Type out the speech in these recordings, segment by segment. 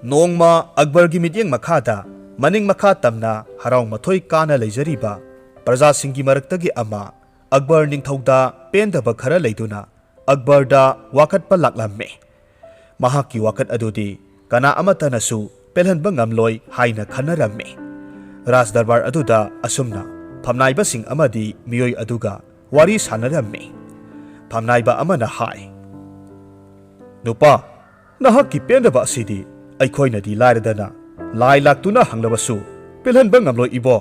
Nongma Akbargi mityeng makhada maning makha tamna harau mathoi kana leijariba praja singgi maraktagi ama Akbar ningthauda pendaba khara leiduna Akbarda wakat pa laklamme mahaki wakat adudi kana amata nasu pelhanba ngamloi haina khanaramme Ras darbar aduda asumna phamnaiba sing amadi miyoi aduga wari sanaramme phamnaiba amana hai Nupa nahaki pendaba asidi Aikhoina di lairadana lai laktuna hanglabasu pelhanba ngamloi ibo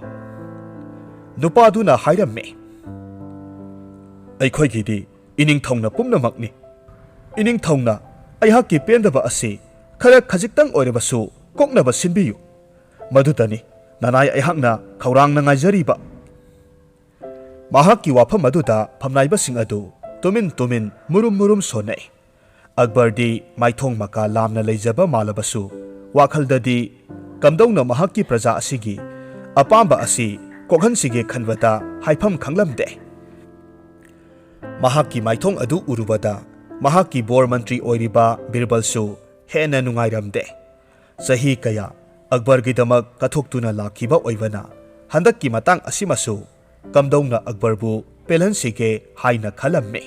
Nupaduna hairamme Aikhoigidi ining thongna pumnamakni ining thongna aihaki pendaba asi khara khajiktang oirebasu koknaba sinbiyu madutani nanai aihakna khaurangna ngaijariba mahaki wafam aduda phamnaiba sing adu tumin murum sonai Akbardi maithong maka lamna leijaba malabasu wakhaldadi kamdongna mahaki praja asigi apamba asi kokhansige khanwada haifam khanglamde mahaki maithong adu urubada mahaki bor mantri oiriba birbalsu hena nungairamde sahi kaya Akbargi damak kathoktuna lakiba oibana handakki matang asimasu kamdongna Akbarbu pelhansige haina khalamme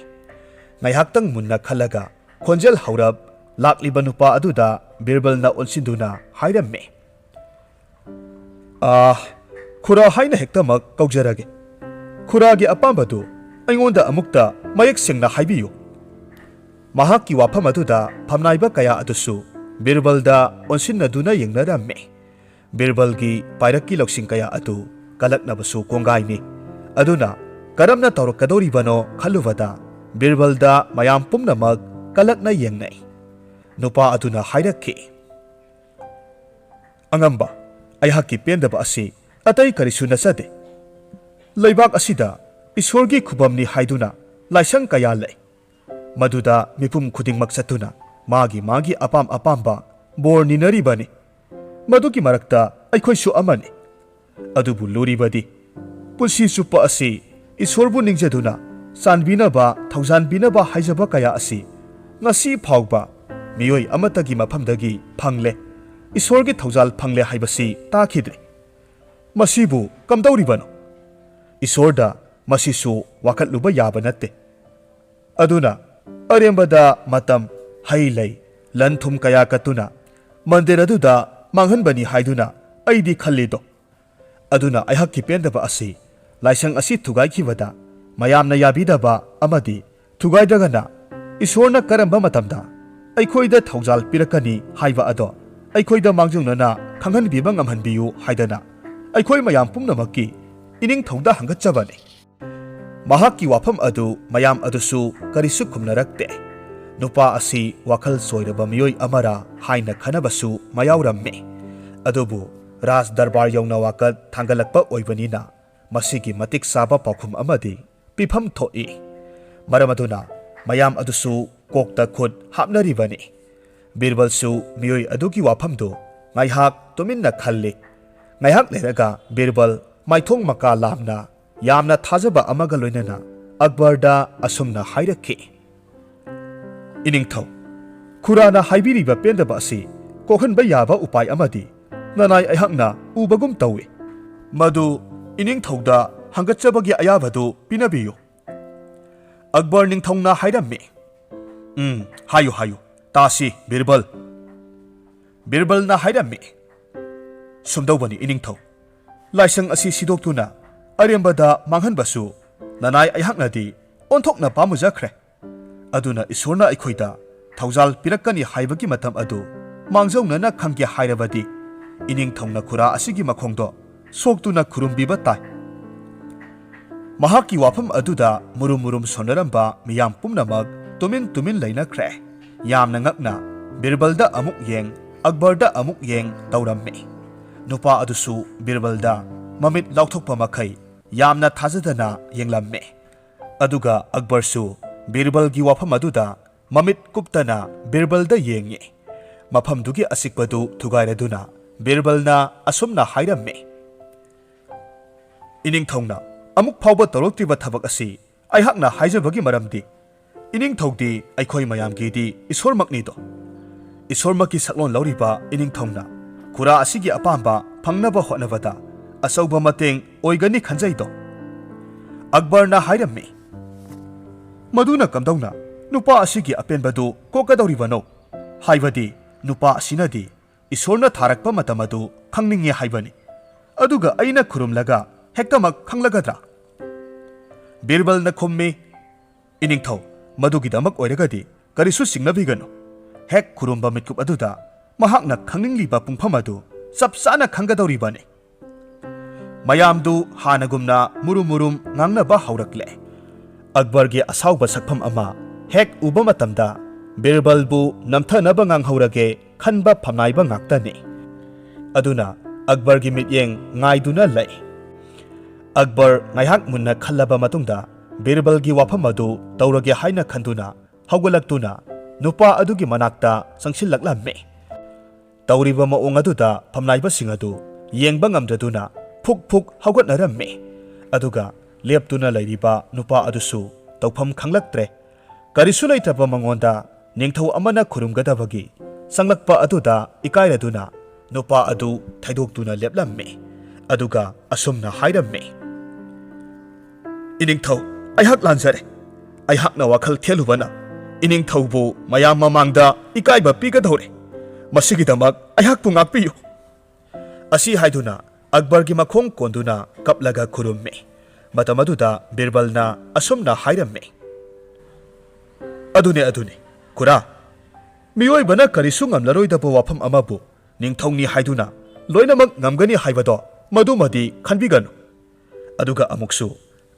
ngaihaktang munna khalaga Khonjel haurab lakliba nupa aduda birbalna olsinduna hairamme khura haina hektamak kaujarage khuragi apambadu aingonda amukta mayek singna haibiyu mahaki wafam aduda phamnaiba kaya adusu birbalda onsinnaduna yengnaramme birbalgi pairakki loksing kaya adu kalaknabasu kongaini aduna karamna tawrakadoribano khalubada birbalda mayam pumnamak kalakna yengnai nupa aduna hairakki angamba aihaki pendaba asi atai karisu nasade leibak asida isorgi khubamni haiduna laisang kaya lei maduda mipum khudingmak satuna magi apamba bor ninaribani maduki marakta aikhoisu amani adubu luribadi pulsi supa asi isorbu ningjaduna sanbinaba thaujanbinaba haijaba kaya asi ngasi phawba miyoi amatagi mafamdagi phangle isorgi thaujal phangle haibasi takhidre masibu kamdauribano isorda masisu wakatluba yaba natte aduna arembada matam hailai lanthum kaya katuna mandir aduda manghanbani haiduna aidi khallido aduna aihakki pendaba asi laisang asi thugaikibada mayamna yabidaba amadi thugaidagana Isorna karamba matamda aikhoida thaujal pirakani haiba ado aikhoida mangjungnana khanghanbiba ngamhanbiyu haidana aikhoi mayam pumnamakki ining thauda hangatchabani mahakki wafam adu mayam adusu karisu khumnarakte nupa asi wakhal soiraba miyoi amara haina khanabasu mayawramme adubu ras darbar yauna wakat thangalakpa oibanina masigi matik saba paukhum amadi pifam thoi maramaduna mayam adusu kokta khut hapnaribani birbalsu miyoi adugi wafamdu ngaihak tuminna khalli ngaihak leraga birbal maithong maka lamna yamna thajaba amaga loinana Akbarda asumna hairakki iningthau khurana haibiriba pendaba asi kokhanba yaba upai amadi nanai aihakna ubagum tawi madu iningthauda hangatchabagi ayabadu pinabiyu Akbar ningthongna hairammi hayu tasi birbalna hairammi sumdawbani iningthau laisang asi sidoktuna arembada manghanbasu nanai aihaknadi onthokna pamujakhre aduna isorna aikhoida thaujal pirakani haibagi matam adu mangjawnana khangge hairabadi iningthongna khura asigi makhongdo soktuna khurumbiba tai mahaki wafam aduda murum sonaramba miyam pumnamak tumin lainakre yamna ngakna birbalda amuk yeng Akbarda amuk yeng tawramme nupa adusu birbalda mamit lauthokpa makhai yamna thajadana yenglamme aduga Akbarsu birbalgi wafam aduda mamit kuptana birbalda yengi mafamdugi asikpadu thugairaduna birbalna asumna hairamme iningthongna amuk phawba tawroktriba thabak asi aihakna haijabagi maramdi ining thogdi aikhoi mayamgidi isor makni do ꯏꯁꯣꯔꯃꯛꯀꯤ ꯁꯛꯂꯣꯟ ꯂꯧꯔꯤꯕ ꯏꯅꯤꯡꯊꯧꯅ ꯈꯨꯔꯥ ꯑꯁꯤꯒꯤ ꯑꯄꯥꯝꯕ ꯐꯪꯅꯕ ꯍꯣꯠꯅꯕꯗ ꯑꯆꯧꯕ ꯃꯇꯦꯡ ꯑꯣꯏꯒꯅꯤ ꯈꯟꯖꯩꯗꯣ꯫ ꯑꯛꯕꯔꯅ ꯍꯥꯏꯔꯝꯃꯤ꯫ ꯃꯗꯨꯅ ꯀꯝꯗꯧꯅ ꯅꯨꯄꯥ ꯑꯁꯤꯒꯤ ꯑꯄꯦꯟꯕꯗꯨ ꯀꯣꯛꯀꯗꯧꯔꯤꯕꯅꯣ? ꯍꯥꯏꯕꯗꯤ ꯅꯨꯄꯥ ꯑꯁꯤꯅꯗꯤ ꯏꯁꯣꯔꯅ ꯊꯥꯔꯛꯄ ꯃꯇꯝ ꯑꯗꯨ ꯈꯪꯅꯤꯡꯉꯦ ꯍꯥꯏꯕꯅꯤ, ꯑꯗꯨꯒ ꯑꯩꯅ ꯈꯨꯔꯨꯝꯂꯒ ꯍꯦꯛꯇꯃꯛ ꯈꯪꯂꯒꯗ꯭ꯔꯥ? ꯕꯤꯔꯕꯜꯅ ꯈꯨꯝꯃꯤ, ꯏꯅꯤꯡꯊꯧ, ꯃꯗꯨꯒꯤꯗꯃꯛ ꯑꯣꯏꯔꯒꯗꯤ ꯀꯔꯤꯁꯨ ꯆꯤꯡꯅꯕꯤꯒꯅꯨ꯫ ꯍꯦꯛ ꯈꯨꯔꯨꯝꯕ ꯃꯤꯠꯀꯨꯞ ꯑꯗꯨꯗ ꯃꯍꯥꯛꯅ ꯈꯪꯅꯤꯡꯂꯤꯕ ꯄꯨꯡꯐꯝ ꯑꯗꯨ ꯆꯞ ꯆꯥꯅ ꯈꯪꯒꯗꯧꯔꯤꯕꯅꯤ꯫ ꯃꯌꯥꯝꯗꯨ ꯍꯥꯟꯅꯒꯨꯝꯅ ꯃꯨꯔꯨꯝ ꯃꯨꯔꯨꯝ ꯉꯥꯡꯅꯕ ꯍꯧꯔꯛꯂꯦ꯫ ꯑꯛꯕꯔꯒꯤ ꯑꯁꯥꯎꯕ ꯁꯛꯐꯝ ꯑꯃ ꯍꯦꯛ ꯎꯕ ꯃꯇꯝꯗ ꯕꯤꯔꯕꯜꯕꯨ ꯅꯝꯊꯅꯕ ꯉꯥꯡꯍꯧꯔꯒꯦ ꯈꯟꯕ ꯐꯝꯅꯥꯏꯕ ꯉꯥꯛꯇꯅꯤ꯫ ꯑꯗꯨꯅ ꯑꯛꯕꯔꯒꯤ ꯃꯤꯠꯌꯦꯡ ꯉꯥꯏꯗꯨꯅ ꯂꯩ꯫ ꯑꯛꯕꯔ ꯉꯥꯏꯍꯥꯛ ꯃꯨꯟꯅ ꯈꯜꯂꯕ ꯃꯇꯨꯡꯗ ꯕꯤꯔꯕꯜꯒꯤ ꯋꯥꯐꯝ ꯑꯗꯨ ꯇꯧꯔꯒꯦ ꯍꯥꯏꯅ ꯈꯟꯗꯨꯅ ꯍꯧꯒꯠꯂꯛꯇꯨꯅ ꯅꯨꯄꯥ ꯑꯗꯨꯒꯤ ꯃꯅꯥꯛꯇ ꯆꯪꯁꯤꯜꯂꯛꯂꯝꯃꯤ꯫ ꯇꯧꯔꯤꯕ ꯃꯑꯣꯡ ꯑꯗꯨꯗ ꯐꯝꯅꯥꯏꯕꯁꯤꯡ ꯑꯗꯨ ꯌꯦꯡꯕ ꯉꯝꯗ꯭ꯔꯗꯨꯅ ꯐꯨꯛ ꯐꯨꯛ ꯍꯧꯒꯠꯅꯔꯝꯃꯤ꯫ ꯑꯗꯨꯒ ꯂꯦꯞꯇꯨꯅ ꯂꯩꯔꯤꯕ ꯅꯨꯄꯥ ꯑꯗꯨꯁꯨ ꯇꯧꯐꯝ ꯈꯪꯂꯛꯇ꯭ꯔꯦ꯫ ꯀꯔꯤꯁꯨ ꯂꯩꯇ꯭ꯔꯕ ꯃꯉꯣꯟꯗ ꯅꯤꯡꯊꯧ ꯑꯃꯅ ꯈꯨꯔꯨꯝꯒꯗꯕꯒꯤ ꯆꯪꯂꯛꯄ ꯑꯗꯨꯗ ꯏꯀꯥꯏꯔꯗꯨꯅ ꯅꯨꯄꯥ ꯑꯗꯨ ꯊꯩꯗꯣꯛꯇꯨꯅ ꯂꯦꯞꯂꯝꯃꯤ꯫ ꯑꯗꯨꯒ ꯑꯁꯨꯝꯅ ꯍꯥꯏꯔꯝꯃꯤ, ꯏꯅꯤꯡꯊꯧ, ꯑꯩꯍꯥꯛ ꯂꯥꯟꯖꯔꯦ꯫ ꯑꯩꯍꯥꯛꯅ ꯋꯥꯈꯜ ꯊꯦꯜꯂꯨꯕꯅ ꯏꯅꯤꯡꯊꯧꯕꯨ ꯃꯌꯥꯝ ꯃꯃꯥꯡꯗ ꯏꯀꯥꯏꯕ ꯄꯤꯒꯗꯧꯔꯦ꯫ ꯃꯁꯤꯒꯤꯗꯃꯛ ꯑꯩꯍꯥꯛꯄꯨ ꯉꯥꯛꯄꯤꯌꯨ꯫ ꯑꯁꯤ ꯍꯥꯏꯗꯨꯅ ꯑꯛꯕꯔꯒꯤ ꯃꯈꯣꯡ ꯀꯣꯟꯗꯨꯅ ꯀꯞꯂꯒ ꯈꯨꯔꯨꯝꯃꯤ꯫ ꯃꯇꯝ ꯑꯗꯨꯗ ꯕꯤꯔꯕꯜꯅ ꯑꯁꯨꯝꯅ ꯍꯥꯏꯔꯝꯃꯤ, ꯑꯗꯨꯅꯦ ꯈꯨꯔꯥ, ꯃꯤꯑꯣꯏꯕꯅ ꯀꯔꯤꯁꯨ ꯉꯝꯂꯔꯣꯏꯗꯕ ꯋꯥꯐꯝ ꯑꯃꯕꯨ ꯅꯤꯡꯊꯧꯅꯤ ꯍꯥꯏꯗꯨꯅ ꯂꯣꯏꯅꯃꯛ ꯉꯝꯒꯅꯤ ꯍꯥꯏꯕꯗꯣ ꯃꯗꯨꯃꯗꯤ ꯈꯟꯕꯤꯒꯅꯨ꯫ ꯑꯗꯨꯒ ꯑꯃꯨꯛꯁꯨ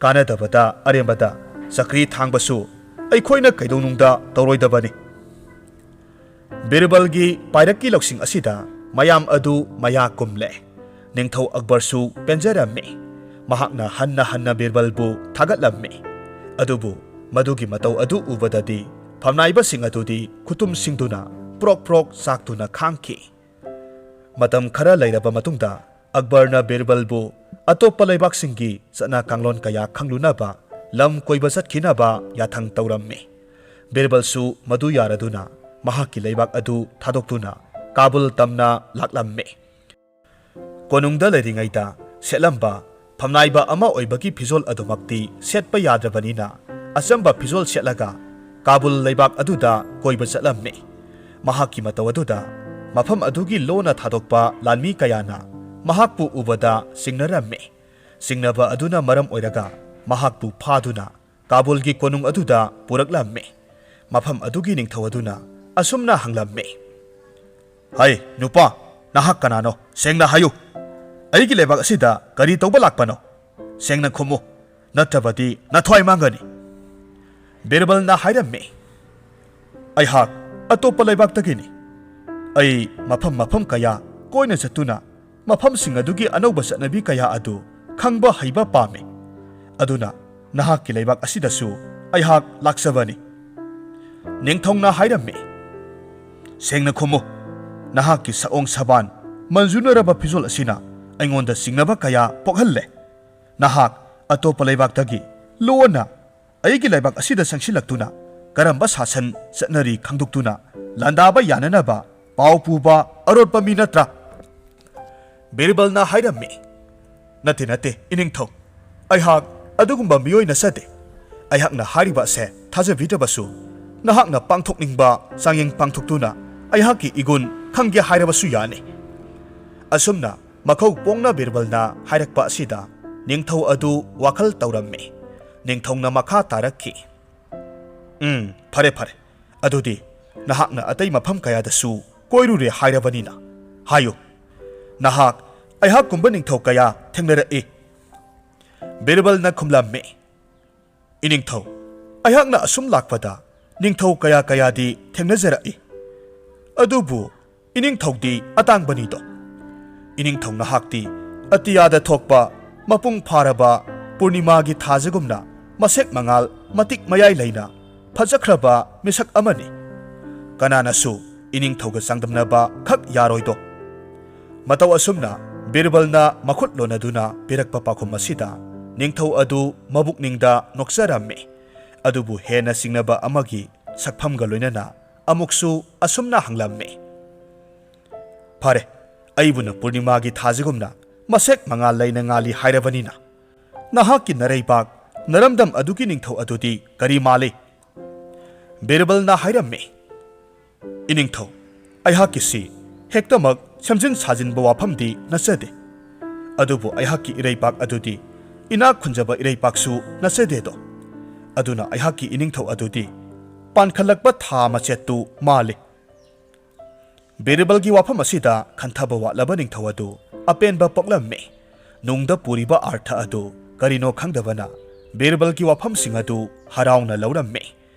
ꯀꯥꯟꯅꯗꯕꯗ ꯑꯔꯦꯝꯕꯗ ꯆꯀ꯭ꯔꯤ ꯊꯥꯡꯕꯁꯨ ꯑꯩꯈꯣꯏꯅ ꯀꯩꯗꯧꯅꯨꯡꯗ ꯇꯧꯔꯣꯏꯗꯕꯅꯤ꯫ ꯕꯤꯔꯕꯜꯒꯤ ꯄꯥꯏꯔꯛꯀꯤ ꯂꯧꯁꯤꯡ ꯑꯁꯤꯗ ꯃꯌꯥꯝ ꯑꯗꯨ ꯃꯌꯥ ꯀꯨꯝꯂꯦ꯫ ꯅꯤꯡꯊꯧ ꯑꯛꯕꯔꯁꯨ ꯄꯦꯟꯖꯔꯝꯃꯤ꯫ ꯃꯍꯥꯛꯅ ꯍꯟꯅ ꯍꯟꯅ ꯕꯤꯔꯕꯜꯕꯨ ꯊꯥꯒꯠꯂꯝꯃꯤ꯫ ꯑꯗꯨꯕꯨ ꯃꯗꯨꯒꯤ ꯃꯇꯧ ꯑꯗꯨ ꯎꯕꯗꯗꯤ ꯐꯝꯅꯥꯏꯕꯁꯤꯡ ꯑꯗꯨꯗꯤ ꯈꯨꯇꯨꯝꯁꯤꯡꯗꯨꯅ ꯄ꯭ꯔꯣꯛ ꯄ꯭ꯔꯣꯛ ꯆꯥꯛꯇꯨꯅ ꯈꯥꯡꯈꯤ꯫ ꯃꯇꯝ ꯈꯔ ꯂꯩꯔꯕ ꯃꯇꯨꯡꯗ ꯑꯛꯕꯔꯅ ꯕꯤꯔꯕꯜꯕꯨ ꯑꯇꯣꯞꯄ ꯂꯩꯕꯥꯛꯁꯤꯡꯒꯤ ꯆꯠꯅ ꯀꯥꯡꯂꯣꯟ ꯀꯌꯥ ꯈꯪꯂꯨꯅꯕ ꯂꯝ ꯀꯣꯏꯕ ꯆꯠꯈꯤꯅꯕ ꯌꯥꯊꯪ ꯇꯧꯔꯝꯃꯤ꯫ ꯕꯤꯔꯕꯜꯁꯨ ꯃꯗꯨ ꯌꯥꯔꯗꯨꯅ ꯃꯍꯥꯛꯀꯤ ꯂꯩꯕꯥꯛ ꯑꯗꯨ ꯊꯥꯗꯣꯛꯇꯨꯅ ꯀꯥꯕꯨꯜ ꯇꯝꯅ ꯂꯥꯛꯂꯝꯃꯤ꯫ ꯀꯣꯅꯨꯡꯗ ꯂꯩꯔꯤꯉꯩꯗ ꯁꯦꯠꯂꯝꯕ ꯐꯝꯅꯥꯏꯕ ꯑꯃ ꯑꯣꯏꯕꯒꯤ ꯐꯤꯖꯣꯜ ꯑꯗꯨꯃꯛꯇꯤ ꯁꯦꯠꯄ ꯌꯥꯗ꯭ꯔꯕꯅꯤꯅ ꯑꯆꯝꯕ ꯐꯤꯖꯣꯜ ꯁꯦꯠꯂꯒ ꯀꯥꯕꯨꯜ ꯂꯩꯕꯥꯛ ꯑꯗꯨꯗ ꯀꯣꯏꯕ ꯆꯠꯂꯝꯃꯤ꯫ ꯃꯍꯥꯛꯀꯤ ꯃꯇꯧ ꯑꯗꯨꯗ ꯃꯐꯝ ꯑꯗꯨꯒꯤ ꯂꯣꯟꯅ ꯊꯥꯗꯣꯛꯄ ꯂꯥꯟꯃꯤ ꯀꯌꯥꯅ ꯃꯍꯥꯛꯄꯨ ꯎꯕꯗ ꯆꯤꯡꯅꯔꯝꯃꯤ꯫ ꯆꯤꯡꯅꯕ ꯑꯗꯨꯅ ꯃꯔꯝ ꯑꯣꯏꯔꯒ ꯃꯍꯥꯛꯄꯨ ꯐꯥꯗꯨꯅ ꯀꯥꯕꯨꯜꯒꯤ ꯀꯣꯅꯨꯡ ꯑꯗꯨꯗ ꯄꯨꯔꯛꯂꯝꯃꯤ꯫ ꯃꯐꯝ ꯑꯗꯨꯒꯤ ꯅꯤꯡꯊꯧ ꯑꯗꯨꯅ ꯑꯁꯨꯝꯅ ꯍꯪꯂꯝꯃꯤ, ꯍꯩ ꯅꯨꯄꯥ, ꯅꯍꯥꯛ ꯀꯅꯥꯅꯣ? ꯁꯦꯡꯅ ꯍꯥꯏꯌꯨ꯫ ꯑꯩꯒꯤ ꯂꯩꯕꯥꯛ ꯑꯁꯤꯗ ꯀꯔꯤ ꯇꯧꯕ ꯂꯥꯛꯄꯅꯣ? ꯁꯦꯡꯅ ꯈꯨꯝꯃꯨ, ꯅꯠꯇ꯭ꯔꯕꯗꯤ ꯅꯊ꯭ꯋꯥꯏ ꯃꯥꯡꯒꯅꯤ꯫ ꯕꯤꯔꯕꯜꯅ ꯍꯥꯏꯔꯝꯃꯤ, ꯑꯩꯍꯥꯛ ꯑꯇꯣꯞꯄ ꯂꯩꯕꯥꯛꯇꯒꯤꯅꯤ꯫ ꯑꯩ ꯃꯐꯝ ꯃꯐꯝ ꯀꯌꯥ ꯀꯣꯏꯅ ꯆꯠꯇꯨꯅ ꯃꯐꯝꯁꯤꯡ ꯑꯗꯨꯒꯤ ꯑꯅꯧꯕ ꯆꯠꯅꯕꯤ ꯀꯌꯥ ꯑꯗꯨ ꯈꯪꯕ ꯍꯩꯕ ꯄꯥꯝꯃꯤ꯫ ꯑꯗꯨꯅ ꯅꯍꯥꯛꯀꯤ ꯂꯩꯕꯥꯛ ꯑꯁꯤꯗꯁꯨ ꯑꯩꯍꯥꯛ ꯂꯥꯛꯆꯕꯅꯤ꯫ ꯅꯤꯡꯊꯧꯅ ꯍꯥꯏꯔꯝꯃꯤ, ꯁꯦꯡꯅ ꯈꯨꯝꯃꯨ, ꯅꯍꯥꯛꯀꯤ ꯁꯑꯣꯡ ꯁꯕꯥꯟ ꯃꯟꯖꯨꯅꯔꯕ ꯐꯤꯖꯣꯜ ꯑꯁꯤꯅ ꯑꯩꯉꯣꯟꯗ ꯆꯤꯡꯅꯕ ꯀꯌꯥ ꯄꯣꯛꯍꯜꯂꯦ꯫ ꯅꯍꯥꯛ ꯑꯇꯣꯞꯄ ꯂꯩꯕꯥꯛꯇꯒꯤ ꯂꯣꯟꯅ ꯑꯩꯒꯤ ꯂꯩꯕꯥꯛ ꯑꯁꯤꯗ ꯆꯪꯁꯤꯜꯂꯛꯇꯨꯅ ꯀꯔꯝꯕ ꯁꯥꯁꯟ ꯆꯠꯅꯔꯤ ꯈꯪꯗꯣꯛꯇꯨꯅ ꯂꯥꯟꯗꯥꯕ ꯌꯥꯅꯅꯕ ꯄꯥꯎ ꯄꯨꯕ ꯑꯔꯣꯠꯄ ꯃꯤ ꯅꯠꯇ꯭ꯔꯥ? ꯕꯤꯔꯕꯜꯅ ꯍꯥꯏꯔꯝꯃꯤ, ꯅꯠꯇꯦ ꯏꯅꯤꯡꯊꯧ, ꯑꯩꯍꯥꯛ ꯑꯗꯨꯒꯨꯝꯕ ꯃꯤꯑꯣꯏ ꯅꯠꯆꯗꯦ꯫ ꯑꯩꯍꯥꯛꯅ ꯍꯥꯏꯔꯤꯕ ꯑꯁꯦ ꯊꯥꯖꯕꯤꯗ꯭ꯔꯕꯁꯨ ꯅꯍꯥꯛꯅ ꯄꯥꯡꯊꯣꯛꯅꯤꯡꯕ ꯆꯥꯡꯌꯦꯡ ꯄꯥꯡꯊꯣꯛꯇꯨꯅ ꯑꯩꯍꯥꯛꯀꯤ ꯏꯒꯨꯟ ꯈꯪꯒꯦ ꯍꯥꯏꯔꯕꯁꯨ ꯌꯥꯅꯤ꯫ ꯑꯁꯨꯝꯅ ꯃꯈꯧ ꯄꯣꯡꯅ ꯕꯤꯔꯕꯜꯅ ꯍꯥꯏꯔꯛꯄ ꯑꯁꯤꯗ ꯅꯤꯡꯊꯧ ꯑꯗꯨ ꯋꯥꯈꯜ ꯇꯧꯔꯝꯃꯤ꯫ ꯅꯤꯡꯊꯧꯅ ꯃꯈꯥ ꯇꯥꯔꯛꯈꯤ, ꯐꯔꯦ, ꯑꯗꯨꯗꯤ ꯅꯍꯥꯛꯅ ꯑꯇꯩ ꯃꯐꯝ ꯀꯌꯥꯗꯁꯨ ꯀꯣꯏꯔꯨꯔꯦ ꯍꯥꯏꯔꯕꯅꯤꯅ ꯍꯥꯏꯌꯨ, ꯅꯍꯥꯛ ꯑꯩꯍꯥꯛꯀꯨꯝꯕ ꯅꯤꯡꯊꯧ ꯀꯌꯥ ꯊꯦꯡꯅꯔꯛꯏ? ꯕꯤꯔꯕꯜꯅ ꯈꯨꯝꯂꯝꯃꯤ, ꯏꯅꯤꯡꯊꯧ, ꯑꯩꯍꯥꯛꯅ ꯑꯁꯨꯝ ꯂꯥꯛꯄꯗ ꯅꯤꯡꯊꯧ ꯀꯌꯥꯗꯤ ꯊꯦꯡꯅꯖꯔꯛꯏ꯫ ꯑꯗꯨꯕꯨ ꯏꯅꯤꯡꯊꯧꯗꯤ ꯑꯇꯥꯡꯕꯅꯤꯗꯣ꯫ ꯏꯅꯤꯡꯊꯧ ꯅꯍꯥꯛꯇꯤ ꯑꯇꯤꯌꯥꯗ ꯊꯣꯛꯄ ꯃꯄꯨꯡ ꯐꯥꯔꯕ ꯄꯨꯔꯅꯤꯃꯥꯒꯤ ꯊꯥꯖꯒꯨꯝꯅ ꯃꯁꯦꯛ ꯃꯉꯥꯜ ꯃꯇꯤꯛ ꯃꯌꯥꯏ ꯂꯩꯅ ꯐꯖꯈ꯭ꯔꯕ ꯃꯤꯁꯛ ꯑꯃꯅꯤ꯫ ꯀꯅꯥꯅꯁꯨ ꯏꯅꯤꯡꯊꯧꯒ ꯆꯥꯡꯗꯝꯅꯕ ꯈꯛ ꯌꯥꯔꯣꯏꯗꯣ꯫ ꯃꯇꯧ ꯑꯁꯨꯝꯅ ꯕꯤꯔꯕꯜꯅ ꯃꯈꯨꯠ ꯂꯣꯟꯅꯗꯨꯅ ꯄꯤꯔꯛꯄ ꯄꯥꯎꯈꯨꯝ ꯑꯁꯤꯗ ꯅꯤꯡꯊꯧ ꯑꯗꯨ ꯃꯕꯨꯛꯅꯤꯡꯗ ꯅꯣꯛꯆꯔꯝꯃꯤ꯫ ꯑꯗꯨꯕꯨ ꯍꯦꯟꯅ ꯆꯤꯡꯅꯕ ꯑꯃꯒꯤ ꯁꯛꯐꯝꯒ ꯂꯣꯏꯅꯅ ꯑꯃꯨꯛꯁꯨ ꯑꯁꯨꯝꯅ ꯍꯪꯂꯝꯃꯤ꯫ ꯐꯔꯦ, ꯑꯩꯕꯨꯅ ꯄꯨꯔꯅꯤꯃꯥꯒꯤ ꯊꯥꯖꯒꯨꯝꯅ ꯃꯁꯦꯛ ꯃꯉꯥꯜ ꯂꯩꯅ ꯉꯥꯜꯂꯤ ꯍꯥꯏꯔꯕꯅꯤꯅ ꯅꯍꯥꯛꯀꯤ ꯅꯔꯩꯕꯥꯛ ꯅꯔꯝꯗꯝ ꯑꯗꯨꯒꯤ ꯅꯤꯡꯊꯧ ꯑꯗꯨꯗꯤ ꯀꯔꯤ ꯃꯥꯜꯂꯤ? ꯕꯤꯔꯕꯜꯅ ꯍꯥꯏꯔꯝꯃꯤ꯫ ꯏꯅꯤꯡꯊꯧ, ꯑꯩꯍꯥꯛꯀꯤꯁꯤ ꯍꯦꯛꯇꯃꯛ ꯁꯦꯝꯖꯤꯟ ꯁꯥꯖꯤꯟꯕ ꯋꯥꯐꯝꯗꯤ ꯅꯠꯆꯗꯦ꯫ ꯑꯗꯨꯕꯨ ꯑꯩꯍꯥꯛꯀꯤ ꯏꯔꯩꯄꯥꯛ ꯑꯗꯨꯗꯤ ꯏꯅꯥꯛ ꯈꯨꯟꯖꯕ ꯏꯔꯩꯄꯥꯛꯁꯨ ꯅꯠꯆꯗꯦꯗꯣ꯫ ꯑꯗꯨꯅ ꯑꯩꯍꯥꯛꯀꯤ ꯏꯅꯤꯡꯊꯧ ꯑꯗꯨꯗꯤ ꯄꯥꯟꯈꯠꯂꯛꯄ ꯊꯥ ꯃꯆꯦꯠꯇꯨ ꯃꯥꯜꯂꯤ꯫ ꯕꯤꯔꯕꯜꯒꯤ ꯋꯥꯐꯝ ꯑꯁꯤꯗ ꯈꯟꯊꯕ ꯋꯥꯠꯂꯕ ꯅꯤꯡꯊꯧ ꯑꯗꯨ ꯑꯄꯦꯟꯕ ꯄꯣꯛꯂꯝꯃꯤ꯫ ꯅꯨꯡꯗ ꯄꯨꯔꯤꯕ ꯑꯥꯔꯊ ꯑꯗꯨ ꯀꯔꯤꯅꯣ ꯈꯪꯗꯕꯅ ꯕꯤꯔꯕꯜꯒꯤ ꯋꯥꯐꯝꯁꯤꯡ ꯑꯗꯨ ꯍꯔꯥꯎꯅ ꯂꯧꯔꯝꯃꯤ꯫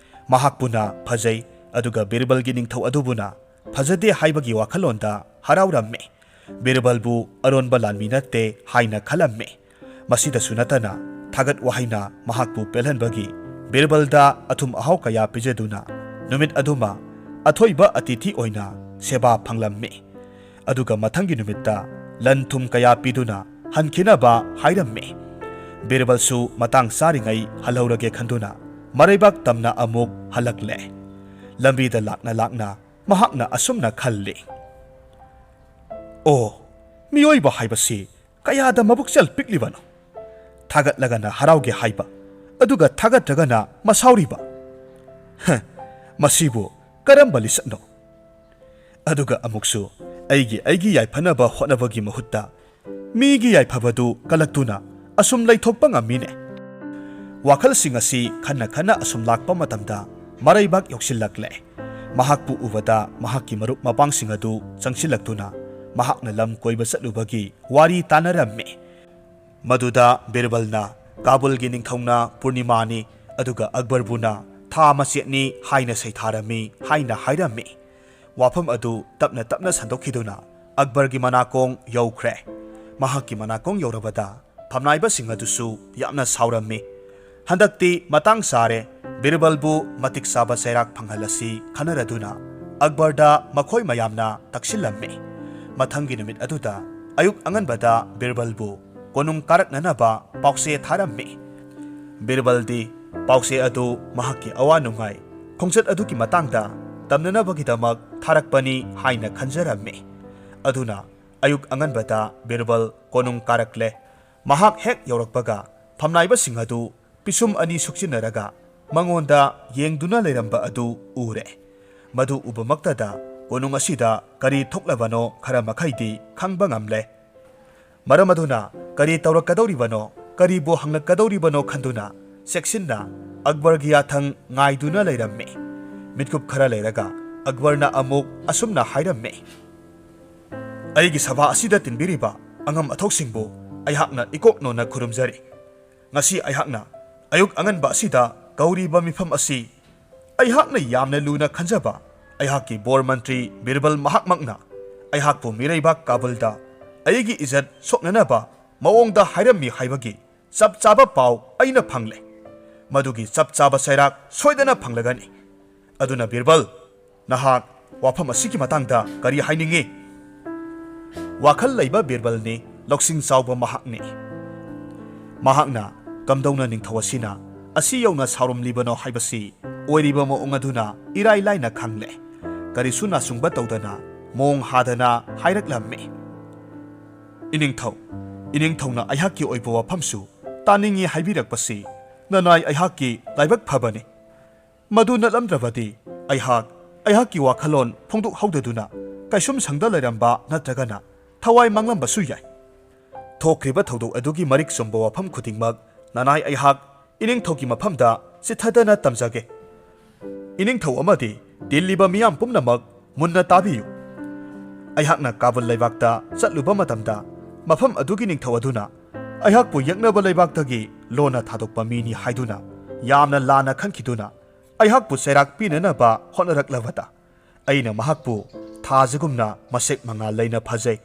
ꯃꯍꯥꯛꯄꯨꯅ ꯐꯖꯩ, ꯑꯗꯨꯒ ꯕꯤꯔꯕꯜꯒꯤ ꯅꯤꯡꯊꯧ ꯑꯗꯨꯕꯨꯅ ꯐꯖꯗꯦ ꯍꯥꯏꯕꯒꯤ ꯋꯥꯈꯜꯂꯣꯟꯗ ꯍꯔꯥꯎꯔꯝꯃꯤ꯫ ꯕꯤꯔꯕꯜꯕꯨ ꯑꯔꯣꯟꯕ ꯂꯥꯟꯃꯤ ꯅꯠꯇꯦ ꯍꯥꯏꯅ ꯈꯜꯂꯝꯃꯤ꯫ ꯃꯁꯤꯗꯁꯨ ꯅꯠꯇꯅ ꯊꯥꯒꯠ ꯋꯥꯍꯩꯅ ꯃꯍꯥꯛꯄꯨ ꯄꯦꯜꯍꯟꯕꯒꯤ ꯕꯤꯔꯕꯜꯗ ꯑꯊꯨꯝ ꯑꯍꯥꯎ ꯀꯌꯥ ꯄꯤꯖꯗꯨꯅ ꯅꯨꯃꯤꯠ ꯑꯗꯨꯃ ꯑꯊꯣꯏꯕ ꯑꯇꯤꯊꯤ ꯑꯣꯏꯅ ꯁꯦꯕꯥ ꯐꯪꯂꯝꯃꯤ꯫ ꯑꯗꯨꯒ ꯃꯊꯪꯒꯤ ꯅꯨꯃꯤꯠꯇ ꯂꯟ ꯊꯨꯝ ꯀꯌా ꯄꯤꯗꯨꯅ ꯍꯟꯈꯤꯅꯕ ꯍꯥꯏꯔꯝꯃꯤ꯫ ꯕꯤꯔꯕꯜꯁꯨ ꯃꯇꯥꯡ ꯆꯥꯔꯤꯉꯩ ꯍꯜꯍꯧꯔꯒꯦ ꯈꯟꯗꯨꯅ ꯃꯔꯩꯕꯥꯛ ꯇꯝꯅ ꯑꯃꯨꯛ ꯍꯜꯂꯛꯂꯦ꯫ ꯂꯝꯕꯤꯗ ꯂꯥꯛꯅ ꯂꯥꯛꯅ ꯃꯍꯥꯛꯅ ꯑꯁꯨꯝꯅ ꯈꯜꯂꯤ꯫ ꯑꯣ, ꯃꯤꯑꯣꯏꯕ ꯍꯥꯏꯕꯁꯤ ꯀꯌꯥꯗ ꯃꯕꯨꯛꯆꯦꯜ ꯄꯤꯛꯂꯤꯕꯅꯣ! ꯊꯥꯒꯠꯂꯒꯅ ꯍꯔꯥꯎꯒꯦ ꯍꯥꯏꯕ, ꯑꯗꯨꯒ ꯊꯥꯒꯠꯇ꯭ꯔꯒꯅ ꯃꯁꯥꯎꯔꯤꯕ! ꯃꯁꯤꯕꯨ ꯀꯔꯝꯕ ꯂꯤꯆꯠꯅꯣ? ꯑꯗꯨꯒ ꯑꯃꯨꯛꯁꯨ ꯑꯩꯒꯤ ꯌꯥꯏꯐꯅꯕ ꯍꯣꯠꯅꯕꯒꯤ ꯃꯍꯨꯠꯇ ꯃꯤꯒꯤ ꯌꯥꯏꯐꯕꯗꯨ ꯀꯜꯂꯛꯇꯨꯅ ꯑꯁꯨꯝ ꯂꯩꯊꯣꯛꯄ ꯉꯝꯃꯤꯅꯦ꯫ ꯋꯥꯈꯜꯁꯤꯡ ꯑꯁꯤ ꯈꯟꯅ ꯈꯟꯅ ꯑꯁꯨꯝ ꯂꯥꯛꯄ ꯃꯇꯝꯗ ꯃꯔꯩꯕꯥꯛ ꯌꯧꯁꯤꯜꯂꯛꯂꯦ꯫ ꯃꯍꯥꯛꯄꯨ ꯎꯕꯗ ꯃꯍꯥꯛꯀꯤ ꯃꯔꯨꯞ ꯃꯄꯥꯡꯁꯤꯡ ꯑꯗꯨ ꯆꯪꯁꯤꯜꯂꯛꯇꯨꯅ ꯃꯍꯥꯛꯅ ꯂꯝ ꯀꯣꯏꯕ ꯆꯠꯂꯨꯕꯒꯤ ꯋꯥꯔꯤ ꯇꯥꯟꯅꯔꯝꯃꯤ꯫ ꯃꯗꯨꯗ ꯕꯤꯔꯕꯜꯅ ꯀꯥꯕꯨꯜꯒꯤ ꯅꯤꯡꯊꯧꯅ ꯄꯨꯔꯅꯤꯃꯥꯅꯤ, ꯑꯗꯨꯒ ꯑꯛꯕꯔꯕꯨꯅ ꯊꯥ ꯃꯆꯦꯠꯅꯤ ꯍꯥꯏꯅ ꯁꯩꯊꯥꯔꯝꯃꯤ ꯍꯥꯏꯅ ꯍꯥꯏꯔꯝꯃꯤ꯫ ꯋꯥꯐꯝ ꯑꯗꯨ ꯇꯞꯅ ꯇꯞꯅ ꯁꯟꯗꯣꯛꯈꯤꯗꯨꯅ ꯑꯛꯕꯔꯒꯤ ꯃꯅꯥꯀꯣꯡ ꯌꯧꯈ꯭ꯔꯦ꯫ ꯃꯍꯥꯛꯀꯤ ꯃꯅꯥꯀꯣꯡ ꯌꯧꯔꯕꯗ ꯐꯝꯅꯥꯏꯕꯁꯤꯡ ꯑꯗꯨꯁꯨ ꯌꯥꯝꯅ ꯁꯥꯎꯔꯝꯃꯤ꯫ ꯍꯟꯗꯛꯇꯤ ꯃꯇꯥꯡ ꯆꯥꯔꯦ, ꯕꯤꯔꯕꯜꯕꯨ ꯃꯇꯤꯛ ꯆꯥꯕ ꯆꯩꯔꯥꯛ ꯐꯪꯍꯜꯂꯁꯤ ꯈꯟꯅꯔꯗꯨꯅ ꯑꯛꯕꯔꯗ ꯃꯈꯣꯏ ꯃꯌꯥꯝꯅ ꯇꯛꯁꯤꯜꯂꯝꯃꯤ꯫ ꯃꯊꯪꯒꯤ ꯅꯨꯃꯤꯠ ꯑꯗꯨꯗ ꯑꯌꯨꯛ ꯑꯉꯟꯕꯗ ꯕꯤꯔꯕꯜꯕꯨ ꯀꯣꯅꯨꯡ ꯀꯥꯔꯛꯅꯅꯕ ꯄꯥꯎꯆꯦ ꯊꯥꯔꯝꯃꯤ꯫ ꯕꯤꯔꯕꯜꯗꯤ ꯄꯥꯎꯆꯦ ꯑꯗꯨ ꯃꯍꯥꯛꯀꯤ ꯑꯋꯥ ꯅꯨꯡꯉꯥꯏ, ꯈꯣꯡꯆꯠ ꯑꯗꯨꯒꯤ ꯃꯇꯥꯡꯗ ꯇꯝꯅꯅꯕꯒꯤꯗꯃꯛ ꯊꯥꯔꯛꯄꯅꯤ ꯍꯥꯏꯅ ꯈꯟꯖꯔꯝꯃꯤ꯫ ꯑꯗꯨꯅ ꯑꯌꯨꯛ ꯑꯉꯟꯕꯗ ꯕꯤꯔꯕꯜ ꯀꯣꯅꯨꯡ ꯀꯥꯔꯛꯂꯦ꯫ ꯃꯍꯥꯛ ꯍꯦꯛ ꯌꯧꯔꯛꯄꯒ ꯐꯝꯅꯥꯏꯕꯁꯤꯡ ꯑꯗꯨ ꯄꯤꯁꯨꯝ ꯑꯅꯤ ꯁꯨꯛꯆꯤꯟꯅꯔꯒ ꯃꯉꯣꯟꯗ ꯌꯦꯡꯗꯨꯅ ꯂꯩꯔꯝꯕ ꯑꯗꯨ ꯎꯔꯦ꯫ ꯃꯗꯨ ꯎꯕꯃꯛꯇꯗ ꯀꯣꯅꯨꯡ ꯑꯁꯤꯗ ꯀꯔꯤ ꯊꯣꯛꯂꯕꯅꯣ ꯈꯔ ꯃꯈꯩꯗꯤ ꯈꯪꯕ ꯉꯝꯂꯦ꯫ ꯃꯔꯝ ꯑꯗꯨꯅ ꯀꯔꯤ ꯇꯧꯔꯛꯀꯗꯧꯔꯤꯕꯅꯣ, ꯀꯔꯤꯕꯨ ꯍꯪꯂꯛꯀꯗꯧꯔꯤꯕꯅꯣ ꯈꯟꯗꯨꯅ ꯆꯦꯛꯁꯤꯟꯅ ꯑꯛꯕꯔꯒꯤ ꯌꯥꯊꯪ ꯉꯥꯏꯗꯨꯅ ꯂꯩꯔꯝꯃꯤ꯫ ꯃꯤꯠꯀꯨꯞ ꯈꯔ ꯂꯩꯔꯒ ꯑꯛꯕꯔꯅ ꯑꯃꯨꯛ ꯑꯁꯨꯝꯅ ꯍꯥꯏꯔꯝꯃꯤ꯫ ꯑꯩꯒꯤ ꯁꯚꯥ ꯑꯁꯤꯗ ꯇꯤꯟꯕꯤꯔꯤꯕ ꯑꯉꯝ ꯑꯊꯧꯁꯤꯡꯕꯨ ꯑꯩꯍꯥꯛꯅ ꯏꯀꯣꯛꯅꯣꯅ ꯈꯨꯔꯨꯝꯖꯔꯤ꯫ ꯉꯁꯤ ꯑꯩꯍꯥꯛꯅ ꯑꯌꯨꯛ ꯑꯉꯟꯕ ꯑꯁꯤꯗ ꯀꯧꯔꯤꯕ ꯃꯤꯐꯝ ꯑꯁꯤ ꯑꯩꯍꯥꯛꯅ ꯌꯥꯝꯅ ꯂꯨꯅ ꯈꯟꯖꯕ ꯑꯩꯍꯥꯛꯀꯤ ꯕꯣꯔ ꯃꯟꯇ꯭ꯔꯤ ꯕꯤꯔꯕꯜ ꯃꯍꯥꯛꯃꯛꯅ ꯑꯩꯍꯥꯛꯄꯨ ꯃꯤꯔꯩꯕꯥꯛ ꯀꯥꯕꯨꯜꯗ ꯑꯩꯒꯤ ꯏꯖꯠ ꯁꯣꯛꯅꯅꯕ ꯃꯑꯣꯡꯗ ꯍꯥꯏꯔꯝꯃꯤ ꯍꯥꯏꯕꯒꯤ ꯆꯞ ꯆꯥꯕ ꯄꯥꯎ ꯑꯩꯅ ꯐꯪꯂꯦ꯫ ꯃꯗꯨꯒꯤ ꯆꯞ ꯆꯥꯕ ꯆꯩꯔꯥꯛ ꯁꯣꯏꯗꯅ ꯐꯪꯂꯒꯅꯤ꯫ ꯑꯗꯨꯅ ꯕꯤꯔꯕꯜ, ꯅꯍꯥꯛ ꯋꯥꯐꯝ ꯑꯁꯤꯒꯤ ꯃꯇꯥꯡꯗ ꯀꯔꯤ ꯍꯥꯏꯅꯤꯡꯉꯤ? ꯋꯥꯈꯜ ꯂꯩꯕ ꯕꯤꯔꯕꯜꯅꯤ, ꯂꯧꯁꯤꯡ ꯆꯥꯎꯕ ꯃꯍꯥꯛꯅꯤ꯫ ꯃꯍꯥꯛꯅ ꯀꯝꯗꯧꯅ ꯅꯤꯡꯊꯧ ꯑꯁꯤꯅ ꯑꯁꯤ ꯌꯧꯅ ꯁꯥꯎꯔꯝꯂꯤꯕꯅꯣ ꯍꯥꯏꯕꯁꯤ ꯑꯣꯏꯔꯤꯕ ꯃꯑꯣꯡ ꯑꯗꯨꯅ ꯏꯔꯥꯏ ꯂꯥꯏꯅ ꯈꯪꯂꯦ꯫ ꯀꯔꯤꯁꯨ ꯅꯥꯆꯨꯡꯕ ꯇꯧꯗꯅ ꯃꯑꯣꯡ ꯍꯥꯗꯅ ꯍꯥꯏꯔꯛꯂꯝꯃꯤ꯫ ꯏꯅꯤꯡꯊꯧꯅ ꯑꯩꯍꯥꯛꯀꯤ ꯑꯣꯏꯕ ꯋꯥꯐꯝꯁꯨ ꯇꯥꯅꯤꯡꯉꯤ ꯍꯥꯏꯕꯤꯔꯛꯄꯁꯤ ꯅꯅꯥꯏ ꯑꯩꯍꯥꯛꯀꯤ ꯂꯥꯏꯕꯛ ꯐꯕꯅꯤ꯫ ꯃꯗꯨ ꯅꯠꯂꯝꯗ꯭ꯔꯕꯗꯤ ꯑꯩꯍꯥꯛꯀꯤ ꯋꯥꯈꯜꯂꯣꯟ ꯐꯣꯡꯗꯣꯛꯍꯧꯗꯗꯨꯅ ꯀꯩꯁꯨꯝ ꯁꯪꯗ ꯂꯩꯔꯝꯕ ꯅꯠꯇ꯭ꯔꯒꯅ ꯊꯋꯥꯏ ꯃꯥꯡꯂꯝꯕꯁꯨ ꯌꯥꯏ꯫ ꯊꯣꯛꯈ꯭ꯔꯤꯕ ꯊꯧꯗꯣꯛ ꯑꯗꯨꯒꯤ ꯃꯔꯤꯛ ꯆꯨꯝꯕ ꯋꯥꯐꯝ ꯈꯨꯗꯤꯡꯃꯛ ꯅꯅꯥꯏ ꯑꯩꯍꯥꯛ ꯏꯅꯤꯡꯊꯧꯒꯤ ꯃꯐꯝꯗ ꯆꯤꯠꯊꯗꯅ ꯇꯝꯖꯒꯦ꯫ ꯏꯅꯤꯡꯊꯧ ꯑꯃꯗꯤ ꯇꯤꯜꯂꯤꯕ ꯃꯤꯌꯥꯝ ꯄꯨꯝꯅꯃꯛ ꯃꯨꯟꯅ ꯇꯥꯕꯤꯌꯨ꯫ ꯑꯩꯍꯥꯛꯅ ꯀꯥꯕꯨꯜ ꯂꯩꯕꯥꯛꯇ ꯆꯠꯂꯨꯕ ꯃꯇꯝꯗ ꯃꯐꯝ ꯑꯗꯨꯒꯤ ꯅꯤꯡꯊꯧ ꯑꯗꯨꯅ ꯑꯩꯍꯥꯛꯄꯨ ꯌꯦꯛꯅꯕ ꯂꯩꯕꯥꯛꯇꯒꯤ ꯂꯣꯟꯅ ꯊꯥꯗꯣꯛꯄ ꯃꯤꯅꯤ ꯍꯥꯏꯗꯨꯅ ꯌꯥꯝꯅ ꯂꯥꯟꯅ ꯈꯟꯈꯤꯗꯨꯅ ꯑꯩꯍꯥꯛꯄꯨ ꯆꯩꯔꯥꯛ ꯄꯤꯅꯅꯕ ꯍꯣꯠꯅꯔꯛꯂꯕꯗ ꯑꯩꯅ ꯃꯍꯥꯛꯄꯨ ꯊꯥꯖꯒꯨꯝꯅ ꯃꯁꯦꯛ ꯃꯉꯥꯜ ꯂꯩꯅ ꯐꯖꯩ,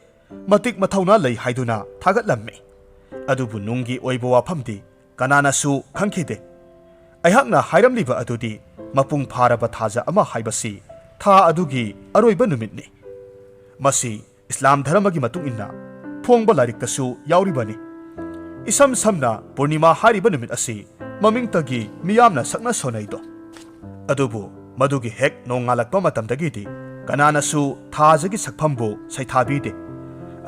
ꯃꯇꯤꯛ ꯃꯊꯧꯅꯥ ꯂꯩ ꯍꯥꯏꯗꯨꯅ ꯊꯥꯒꯠꯂꯝꯃꯤ꯫ ꯑꯗꯨꯕꯨ ꯅꯨꯡꯒꯤ ꯑꯣꯏꯕ ꯋꯥꯐꯝꯗꯤ ꯀꯅꯥꯅꯁꯨ ꯈꯪꯈꯤꯗꯦ꯫ ꯑꯩꯍꯥꯛꯅ ꯍꯥꯏꯔꯝꯂꯤꯕ ꯑꯗꯨꯗꯤ ꯃꯄꯨꯡ ꯐꯥꯔꯕ ꯊꯥꯖ ꯑꯃ ꯍꯥꯏꯕꯁꯤ ꯊꯥ ꯑꯗꯨꯒꯤ ꯑꯔꯣꯏꯕ ꯅꯨꯃꯤꯠꯅꯤ꯫ ꯃꯁꯤ ꯏꯁꯂꯥꯝ ꯙꯔꯃꯒꯤ ꯃꯇꯨꯡ ꯏꯟꯅ ꯐꯣꯡꯕ ꯂꯥꯏꯔꯤꯛꯇꯁꯨ ꯌꯥꯎꯔꯤꯕꯅꯤ꯫ ꯏꯁꯝ ꯁꯝꯅ ꯄꯨꯔꯅꯤꯃꯥ ꯍꯥꯏꯔꯤꯕ ꯅꯨꯃꯤꯠ ꯑꯁꯤ ꯃꯃꯤꯡꯇꯒꯤ ꯃꯤꯌꯥꯝꯅ ꯁꯛꯅ ꯁꯣꯟꯅꯩꯗꯣ꯫ ꯑꯗꯨꯕꯨ Madugi hek nong ngalakpa matamdagidi kananasu thajagi sakphambu saithabide.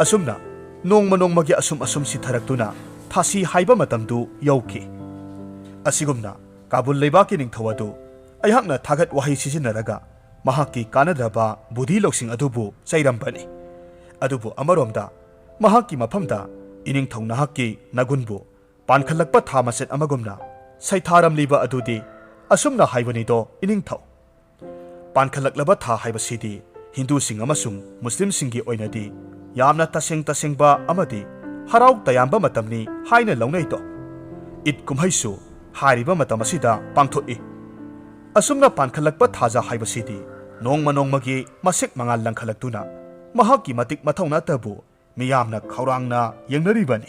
Asumna nongmagi asum sitharaktuna thasi haiba matamdu yauki. Asigumna Kabul leibaki ningthawadu ayhakna thagat wahi sisinaraga mahaki kanadraba budhi loksing adubu chairambani. Adubu amaromda mahaki maphamda iningthau nahaki nagunbu pankhalakpa thamaset amagumna saitharam liba adudi asumna haibanido iningthau. Pankalaklaba tha haibasidi Hindu sing amasung Muslim singi oinadi yamna tasengba amadi harau tayamba matamni haina launayto. It kumhaisu hariba matamasida pangthoi. Asumna pankhalakpa thaja haibasidi nongmagi masik mangal langkhalaktuna mahaki matik mathawna tabu miyamna khaurangna yengnaribani.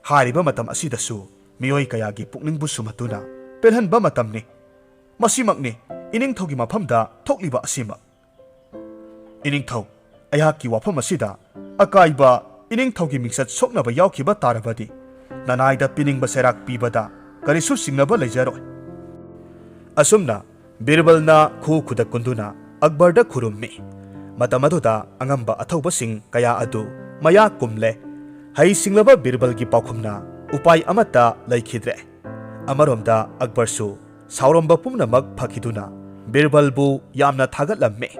Hariba matam asidasu miyoi kayagi pukningbu sumatuna pelhanba matamni. Masimakni iningthaugi maphamda thokliba asima. Iningthau ayaki wafam asida akaiba iningthaugi mingsat soknaba yaukiba tarabadi nanaida piningba serak pibada karisu singnaba leijaroi. Asumna Birbalna khu khudak kunduna Akbarda khurummi. Matamaduda angamba athauba sing kaya adu maya kumle hai singlaba Birbalgi paukhumna upai amata laikhidre. Amaromda Akbarsu sauromba pumnamak phakiduna Birbalbu yamna thagatlamme.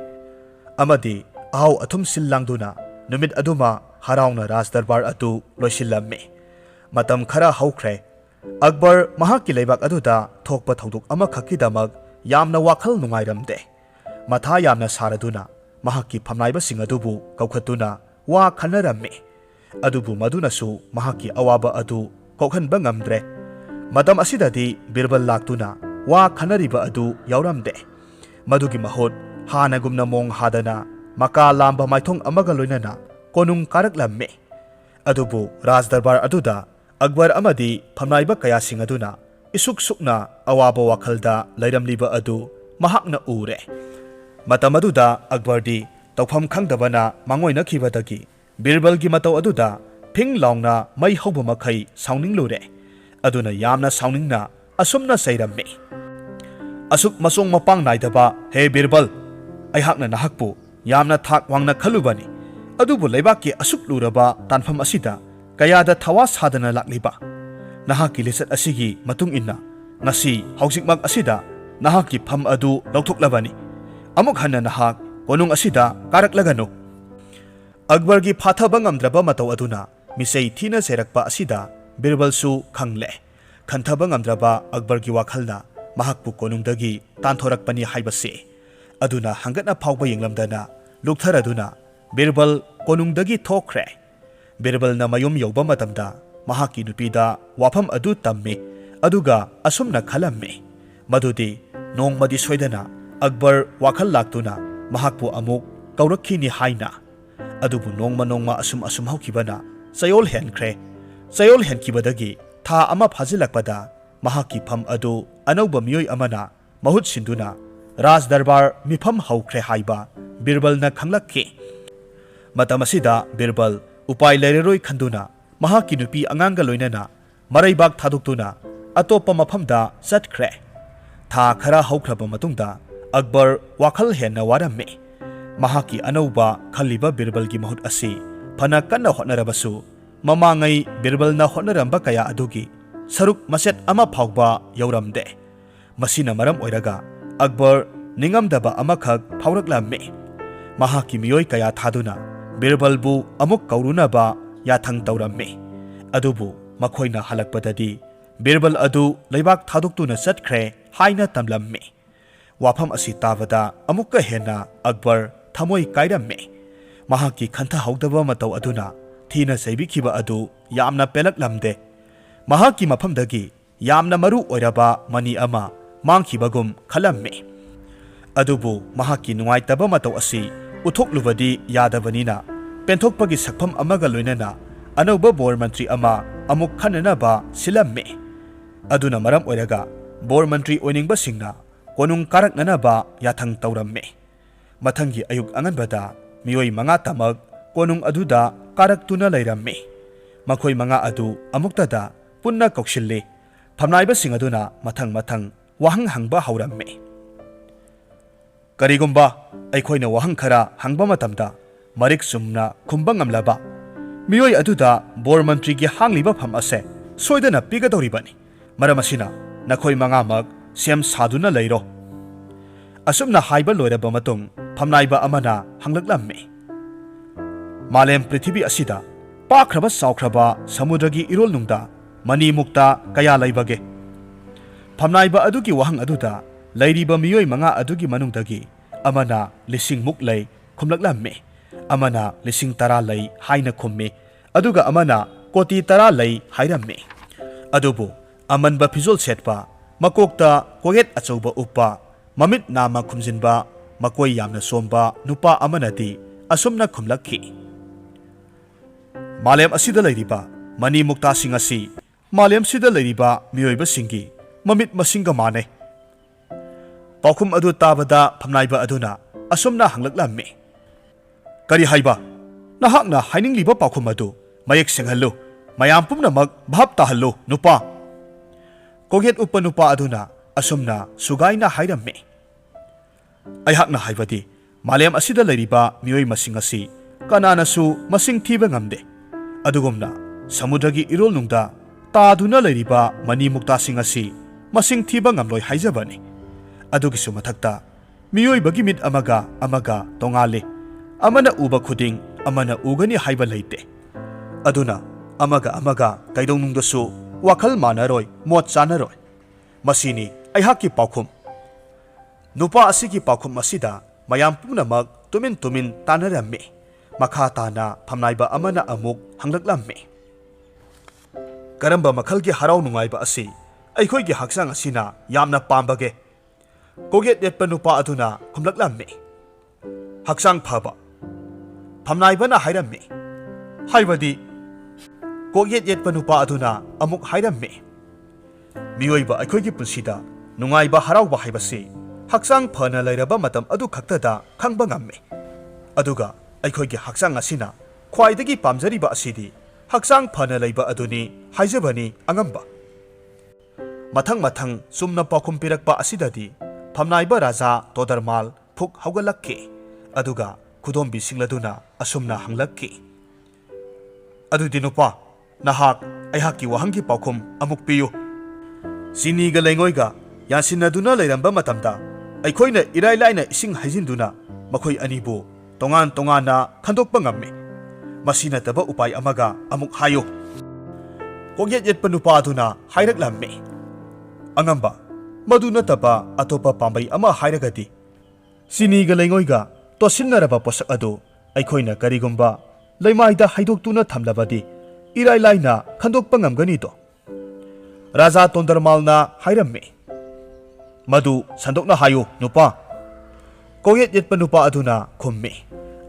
Amadi ahaw athum sillangduna numit aduma harauna Raj Darbar atu loisillamme. Matam khara haukhre Akbar mahaki leibak aduda thokpa thoduk amakhakidamak yamna wakhal nungairamde. Matha yamna saraduna mahaki phamnaiba sing adubu kaukhatuna wa khanaramme. Adubu madunasu mahaki awaba adu kokhanba ngamdre. Madam asidadi Birbal laktuna wa khanariba adu yauramde. Madugi mahot hanagumna mong hadana maka lamba maithong amaga loinana konung karaklamme. Adubu Raj Darbar aduda Akbar amadi phamnaiba kaya sing aduna isuk sukna awaba wakhalda lairamliba adu mahakna ure. Matamaduda Akbardi tawpham khangdabana mangoina khibadagi Birbalgi matau aduda phing laungna mai hauba makhai sauning lure. Aduna yamna sauningna asumna sairamme. Asuk masong mapang naidaba he Birbal ayhakna nahakpu yamna thak wangna khalubani. Adubu leibaki asuk luraba tanfam asida kayada thawas hadana lakliba. Nahaki lisat asigi matung inna ngasi haujikmak asida nahaki pham adu lauthuklabani. Amuk hanna nahak konung asida karaklagano. Akbargi phathaba ngamdraba matau aduna misei thina serakpa asida Birbalsu khangle. Khanthaba ngamdraba Akbargi wakhalna mahakpu konungdagi tanthorakpani haibase. Aduna hangatna phawba yenglamdana luktharaduna Birbal konungdagi thokre. Birbalna mayum yauba matamda mahaki nupida wafam adu tamme aduga asumna khalamme. Madudi nongmadi soidana Akbar wakhal laktuna mahakpu amuk kaurakhini haina. Adubu nongma asum haukibana sayol henkre. Sayol henkibadagi tha ama phajilakpada mahaki pham adu anauba miyoi amana mahut sinduna Raj Darbar mifam haukre haiba Birbalna khanglakki. Matamasida Birbal upai leireroi khanduna mahaki nupi anganga loinana maraibak thaduktuna atopa mafamda chatkre. Tha khara haukraba matungda Akbar wakhal henna waramme. Mahaki anauba khaliba Birbalgi mahut asi phana kanna hotnarabasu mamangai Birbalna hotnaramba kaya adugi saruk maset ama phawba yauramde. Masina maram oiraga Akbar ningamdaba amakhak phawraklamme. Mahaki miyoi kaya thaduna Birbalbu amuk kaurunaba yathang tawramme. Adubu makhoina halakpadadi Birbal adu leibak thaduktuna chatkre haina tamlamme. Wafam asi tabada amukka henna Akbar thamoi kairamme. Mahaki khantha haudaba matau aduna thina saibikhiba adu yamna pelaklamde. Mahaki mafamdagi yamna maru oiraba mani ama mangkhibagum khalamme. Adubu mahaki nungaitaba matau asi uthoklubadi yadabanina penthokpagi sakpham amaga loinana anauba bor mantri ama amuk khananaba silamme. Aduna maram oiraga bor mantri oiningba singna konung karaknanaba yathang tawramme. Mathangi ayuk anganbada miyoi manga tamak konung aduda karaktuna leiramme. Makhoi manga adu amuktada punna kokshille. Phamnaiba sing aduna mathang wahang hangba hauramme. ꯀꯔꯤꯒꯨꯝꯕ ꯑꯩꯈꯣꯏꯅ ꯋꯥꯍꯪ ꯈꯔ ꯍꯪꯕ ꯃꯇꯝꯗ ꯃꯔꯤꯛ ꯆꯨꯝꯅ ꯈꯨꯝꯕ ꯉꯝꯂꯕ ꯃꯤꯑꯣꯏ ꯑꯗꯨꯗ ꯕꯣꯔ ꯃꯟꯇ꯭ꯔꯤꯒꯤ ꯍꯥꯡꯂꯤꯕ ꯐꯝ ꯑꯁꯦ ꯁꯣꯏꯗꯅ ꯄꯤꯒꯗꯧꯔꯤꯕꯅꯤ꯫ ꯃꯔꯝ ꯑꯁꯤꯅ ꯅꯈꯣꯏ ꯃꯉꯥꯃꯛ ꯁꯦꯝ ꯁꯥꯗꯨꯅ ꯂꯩꯔꯣ꯫ ꯑꯁꯨꯝꯅ ꯍꯥꯏꯕ ꯂꯣꯏꯔꯕ ꯃꯇꯨꯡ ꯐꯝꯅꯥꯏꯕ ꯑꯃꯅ ꯍꯪꯂꯛꯂꯝꯃꯤ, ꯃꯥꯂꯦꯝ ꯄ꯭ꯔꯤꯊꯤꯕꯤ ꯑꯁꯤꯗ ꯄꯥꯛꯈ꯭ꯔꯕ ꯆꯥꯎꯈ꯭ꯔꯕ ꯁꯃꯨꯗ꯭ꯔꯒꯤ ꯏꯔꯣꯜꯅꯨꯡꯗ ꯃꯅꯤ ꯃꯨꯛꯇ ꯀꯌꯥ ꯂꯩꯕꯒꯦ? ꯐꯝꯅꯥꯏꯕ ꯑꯗꯨꯒꯤ ꯋꯥꯍꯪ ꯑꯗꯨꯗ ꯂꯩꯔꯤꯕ ꯃꯤꯑꯣꯏ ꯃꯉꯥ ꯑꯗꯨꯒꯤ ꯃꯅꯨꯡꯗꯒꯤ ꯑꯃꯅ 1,000ꯃꯨꯛ ꯂꯩ ꯈꯨꯝꯂꯛꯂꯝꯃꯤ, ꯑꯃꯅ 10,010 ꯂꯩ ꯍꯥꯏꯅ ꯈꯨꯝꯃꯤ, ꯑꯗꯨꯒ ꯑꯃꯅ 1,10,00,000 ꯂꯩ ꯍꯥꯏꯔꯝꯃꯤ꯫ ꯑꯗꯨꯕꯨ ꯑꯃꯟꯕ ꯐꯤꯖꯣꯜ ꯁꯦꯠꯄ, ꯃꯀꯣꯛꯇ ꯀꯣꯌꯦꯠ ꯑꯆꯧꯕ ꯎꯞꯄ, ꯃꯃꯤꯠ ꯅꯥꯝꯃ ꯈꯨꯝꯖꯤꯟꯕ, ꯃꯀꯣꯏ ꯌꯥꯝꯅ ꯁꯣꯝꯕ ꯅꯨꯄꯥ ꯑꯃꯅꯗꯤ ꯑꯁꯨꯝꯅ ꯈꯨꯝꯂꯛꯈꯤ, ꯃꯥꯂꯦꯝ ꯑꯁꯤꯗ ꯂꯩꯔꯤꯕ ꯃꯅꯤ ꯃꯨꯛꯇꯥꯁꯤꯡ ꯑꯁꯤ ꯃꯥꯂꯦꯝꯁꯤꯗ ꯂꯩꯔꯤꯕ ꯃꯤꯑꯣꯏꯕꯁꯤꯡꯒꯤ ꯃꯃꯤꯠ ꯃꯁꯤꯡꯒ ꯃꯥꯟꯅꯩ꯫ ꯄꯥꯎꯈꯨꯝ ꯑꯗꯨ ꯇꯥꯕꯗ ꯐꯝꯅꯥꯏꯕ ꯑꯗꯨꯅ ꯑꯁꯨꯝꯅ ꯍꯪꯂꯛꯂꯝꯃꯤ, ꯀꯔꯤ ꯍꯥꯏꯕ? ꯅꯍꯥꯛꯅ ꯍꯥꯏꯅꯤꯡꯂꯤꯕ ꯄꯥꯎꯈꯨꯝ ꯑꯗꯨ ꯃꯌꯦꯛ ꯁꯦꯡꯍꯜꯂꯨ, ꯃꯌꯥꯝ ꯄꯨꯝꯅꯃꯛ ꯚꯥꯞ ꯇꯥꯍꯜꯂꯨ ꯅꯨꯄꯥ꯫ ꯀꯣꯛꯌꯦꯠ ꯎꯞꯄ ꯅꯨꯄꯥ ꯑꯗꯨꯅ ꯑꯁꯨꯝꯅ ꯁꯨꯒꯥꯏꯅ ꯍꯥꯏꯔꯝꯃꯤ, ꯑꯩꯍꯥꯛꯅ ꯍꯥꯏꯕꯗꯤ ꯃꯥꯂꯦꯝ ꯑꯁꯤꯗ ꯂꯩꯔꯤꯕ ꯃꯤꯑꯣꯏ ꯃꯁꯤꯡ ꯑꯁꯤ ꯀꯅꯥꯅꯁꯨ ꯃꯁꯤꯡ ꯊꯤꯕ ꯉꯝꯗꯦ꯫ ꯑꯗꯨꯒꯨꯝꯅ ꯁꯃꯨꯗ꯭ꯔꯒꯤ ꯏꯔꯣꯜꯅꯨꯡꯗ ꯇꯥꯗꯨꯅ ꯂꯩꯔꯤꯕ ꯃꯅꯤ ꯃꯨꯛꯇꯥꯁꯤꯡ ꯑꯁꯤ ꯃꯁꯤꯡ ꯊꯤꯕ ꯉꯝꯂꯣꯏ ꯍꯥꯏꯖꯕꯅꯤ꯫ ꯑꯗꯨꯒꯤꯁꯨ ꯃꯊꯛꯇ ꯃꯤꯑꯣꯏꯕꯒꯤ ꯃꯤꯠ ꯑꯃꯒ ꯑꯃꯒ ꯇꯣꯉꯥꯜꯂꯤ, ꯑꯃꯅ ꯎꯕ ꯈꯨꯗꯤꯡ ꯑꯃꯅ ꯎꯒꯅꯤ ꯍꯥꯏꯕ ꯂꯩꯇꯦ꯫ ꯑꯗꯨꯅ ꯑꯃꯒ ꯑꯃꯒ ꯀꯩꯗꯧꯅꯨꯡꯗꯁꯨ ꯋꯥꯈꯜ ꯃꯥꯟꯅꯔꯣꯏ, ꯃꯣꯠ ꯆꯥꯅꯔꯣꯏ꯫ ꯃꯁꯤꯅꯤ ꯑꯩꯍꯥꯛꯀꯤ ꯄꯥꯎꯈꯨꯝ꯫ ꯅꯨꯄꯥ ꯑꯁꯤꯒꯤ ꯄꯥꯎꯈꯨꯝ ꯑꯁꯤꯗ ꯃꯌꯥꯝ ꯄꯨꯝꯅꯃꯛ ꯇꯨꯃꯤꯟ ꯇꯨꯃꯤꯟ ꯇꯥꯅꯔꯝꯃꯤ꯫ ꯃꯈꯥ ꯇꯥꯅ ꯐꯝꯅꯥꯏꯕ ꯑꯃꯅ ꯑꯃꯨꯛ ꯍꯪꯂꯛꯂꯝꯃꯤ, ꯀꯔꯝꯕ ꯃꯈꯜꯒꯤ ꯍꯔꯥꯎ ꯅꯨꯡꯉꯥꯏꯕ ꯑꯁꯤ ꯑꯩꯈꯣꯏꯒꯤ ꯍꯛꯆꯥꯡ ꯑꯁꯤꯅ ꯌꯥꯝꯅ ꯄꯥꯝꯕꯒꯦ? ꯀꯣꯛꯌꯦꯠ ꯌꯦꯠꯄ ꯅꯨꯄꯥ ꯑꯗꯨꯅ ꯈꯨꯝꯂꯛꯂꯝꯃꯤ, ꯍꯛꯆꯥꯡ ꯐꯕ꯫ ꯐꯝꯅꯥꯏꯕꯅ ꯍꯥꯏꯔꯝꯃꯤ, ꯍꯥꯏꯕꯗꯤ? ꯀꯣꯛꯌꯦꯠ ꯌꯦꯠꯄ ꯅꯨꯄꯥ ꯑꯗꯨꯅ ꯑꯃꯨꯛ ꯍꯥꯏꯔꯝꯃꯤ, ꯃꯤꯑꯣꯏꯕ ꯑꯩꯈꯣꯏꯒꯤ ꯄꯨꯟꯁꯤꯗ ꯅꯨꯡꯉꯥꯏꯕ ꯍꯔꯥꯎꯕ ꯍꯥꯏꯕꯁꯤ ꯍꯛꯆꯥꯡ ꯐꯅ ꯂꯩꯔꯕ ꯃꯇꯝ ꯑꯗꯨ ꯈꯛꯇꯗ ꯈꯪꯕ ꯉꯝꯃꯤ꯫ ꯑꯗꯨꯒ ꯑꯩꯈꯣꯏꯒꯤ ꯍꯛꯆꯥꯡ ꯑꯁꯤꯅ ꯈ꯭ꯋꯥꯏꯗꯒꯤ ꯄꯥꯝꯖꯔꯤꯕ ꯑꯁꯤꯗꯤ ꯍꯛꯆꯥꯡ ꯐꯅ ꯂꯩꯕ ꯑꯗꯨꯅꯤ ꯍꯥꯏꯖꯕꯅꯤ ꯑꯉꯝꯕ꯫ ꯃꯊꯪ ꯃꯊꯪ ꯆꯨꯝꯅ ꯄꯥꯎꯈꯨꯝ ꯄꯤꯔꯛꯄ ꯑꯁꯤꯗꯗꯤ ꯐꯝꯅꯥꯏꯕ ꯔꯥꯖꯥ ꯇꯣꯗꯔꯃꯥꯜ ꯐꯨꯛ ꯍꯧꯒꯠꯂꯛꯈꯤ, ꯑꯗꯨꯒ ꯈꯨꯗꯣꯝꯕꯤ ꯁꯤꯡꯂꯗꯨꯅ ꯑꯁꯨꯝꯅ ꯍꯪꯂꯛꯈꯤ, ꯑꯗꯨꯗꯤ ꯅꯨꯄꯥ, ꯅꯍꯥꯛ ꯑꯩꯍꯥꯛꯀꯤ ꯋꯥꯍꯪꯒꯤ ꯄꯥꯎꯈꯨꯝ ꯑꯃꯨꯛ ꯄꯤꯌꯨ꯫ ꯆꯤꯅꯤꯒ ꯂꯩꯉꯣꯏꯒ ꯌꯥꯟꯁꯤꯟꯅꯗꯨꯅ ꯂꯩꯔꯝꯕ ꯃꯇꯝꯗ ꯑꯩꯈꯣꯏꯅ ꯏꯔꯥꯏ ꯂꯥꯏꯅ ꯏꯁꯤꯡ ꯍꯩꯖꯤꯟꯗꯨꯅ ꯃꯈꯣꯏ ꯑꯅꯤꯕꯨ ꯇꯣꯉꯥꯟ ꯇꯣꯉꯥꯟꯅ ꯈꯟꯗꯣꯛꯄ ꯉꯝꯃꯤ꯫ ꯃꯁꯤ ꯅꯠꯇꯕ ꯎꯄꯥꯏ ꯑꯃꯒ ꯑꯃꯨꯛ ꯍꯥꯏꯌꯨ꯫ ꯀꯣꯛꯌꯦꯠ ꯌꯦꯠꯄ ꯅꯨꯄꯥ ꯑꯗꯨꯅ ꯍꯥꯏꯔꯛꯂꯝꯃꯤ, ꯑꯉꯝꯕ, ꯃꯗꯨ ꯅꯠꯇꯕ ꯑꯇꯣꯞꯄ ꯄꯥꯝꯕꯩ ꯑꯃ ꯍꯥꯏꯔꯒꯗꯤ ꯆꯤꯅꯤꯒ ꯂꯩꯉꯣꯏꯒ ꯇꯣꯠꯁꯤꯟꯅꯔꯕ ꯄꯣꯠꯁꯛ ꯑꯗꯨ ꯑꯩꯈꯣꯏꯅ ꯀꯔꯤꯒꯨꯝꯕ ꯂꯩꯃꯥꯏꯗ ꯍꯩꯗꯣꯛꯇꯨꯅ ꯊꯝꯂꯕꯗꯤ ꯏꯔꯥꯏ ꯂꯥꯏꯅ ꯈꯟꯗꯣꯛꯄ ꯉꯝꯒꯅꯤꯗꯣ꯫ ꯔꯥꯖꯥ ꯇꯣꯟꯗꯔꯃꯥꯜꯅ ꯍꯥꯏꯔꯝꯃꯤ, ꯃꯗꯨ ꯁꯟꯗꯣꯛꯅ ꯍꯥꯏꯌꯨ ꯅꯨꯄꯥ꯫ ꯀꯣꯛꯌꯦꯠ ꯌꯦꯠꯄ ꯅꯨꯄꯥ ꯑꯗꯨꯅ ꯈꯨꯝꯃꯤ,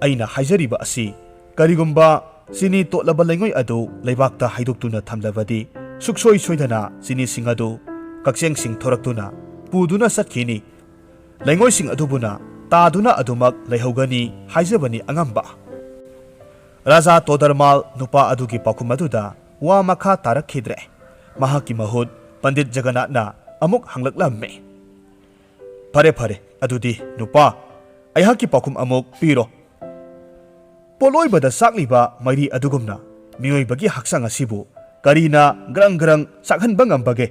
ꯑꯩꯅ ꯍꯥꯏꯖꯔꯤꯕ ꯑꯁꯤ ꯀꯔꯤꯒꯨꯝꯕ ꯆꯤꯅꯤ ꯇꯣꯠꯂꯕ ꯂꯩꯉꯣꯏ ꯑꯗꯨ ꯂꯩꯕꯥꯛꯇ ꯍꯩꯗꯣꯛꯇꯨꯅ ꯊꯝꯂꯕꯗꯤ ꯁꯨꯛꯁꯣꯏ ꯁꯣꯏꯗꯅ ꯆꯤꯅꯤꯁꯤꯡ ꯑꯗꯨ ꯀꯛꯆꯦꯡꯁꯤꯡ ꯊꯣꯔꯛꯇꯨꯅ ꯄꯨꯗꯨꯅ ꯆꯠꯈꯤꯅꯤ, ꯂꯩꯉꯣꯏꯁꯤꯡ ꯑꯗꯨꯕꯨꯅ ꯇꯥꯗꯨꯅ ꯑꯗꯨꯃꯛ ꯂꯩꯍꯧꯒꯅꯤ ꯍꯥꯏꯖꯕꯅꯤ ꯑꯉꯝꯕ꯫ ꯔꯥꯖꯥ ꯇꯣꯗꯔꯃꯥꯜ ꯅꯨꯄꯥ ꯑꯗꯨꯒꯤ ꯄꯥꯎꯈꯨꯝ ꯑꯗꯨꯗ ꯋꯥ ꯃꯈꯥ ꯇꯥꯔꯛꯈꯤꯗ꯭ꯔꯦ꯫ ꯃꯍꯥꯛꯀꯤ ꯃꯍꯨꯠ ꯄꯟꯗꯤꯠ ꯖꯒꯟꯅꯥꯊꯅ ꯑꯃꯨꯛ ꯍꯪꯂꯛꯂꯝꯃꯤ, ꯐꯔꯦ ꯐꯔꯦ, ꯑꯗꯨꯗꯤ ꯅꯨꯄꯥ, ꯑꯩꯍꯥꯛꯀꯤ ꯄꯥꯎꯈꯨꯝ ꯑꯃꯨꯛ ꯄꯤꯔꯣ꯫ ꯄꯣꯠꯂꯣꯏꯕꯗ ꯆꯥꯛꯂꯤꯕ ꯃꯩꯔꯤ ꯑꯗꯨꯒꯨꯝꯅ ꯃꯤꯑꯣꯏꯕꯒꯤ ꯍꯛꯆꯥꯡ ꯑꯁꯤꯕꯨ ꯀꯔꯤꯅ ꯒ꯭ꯔꯪ ꯒ꯭ꯔꯪ ꯆꯥꯛꯍꯟꯕ ꯉꯝꯕꯒꯦ?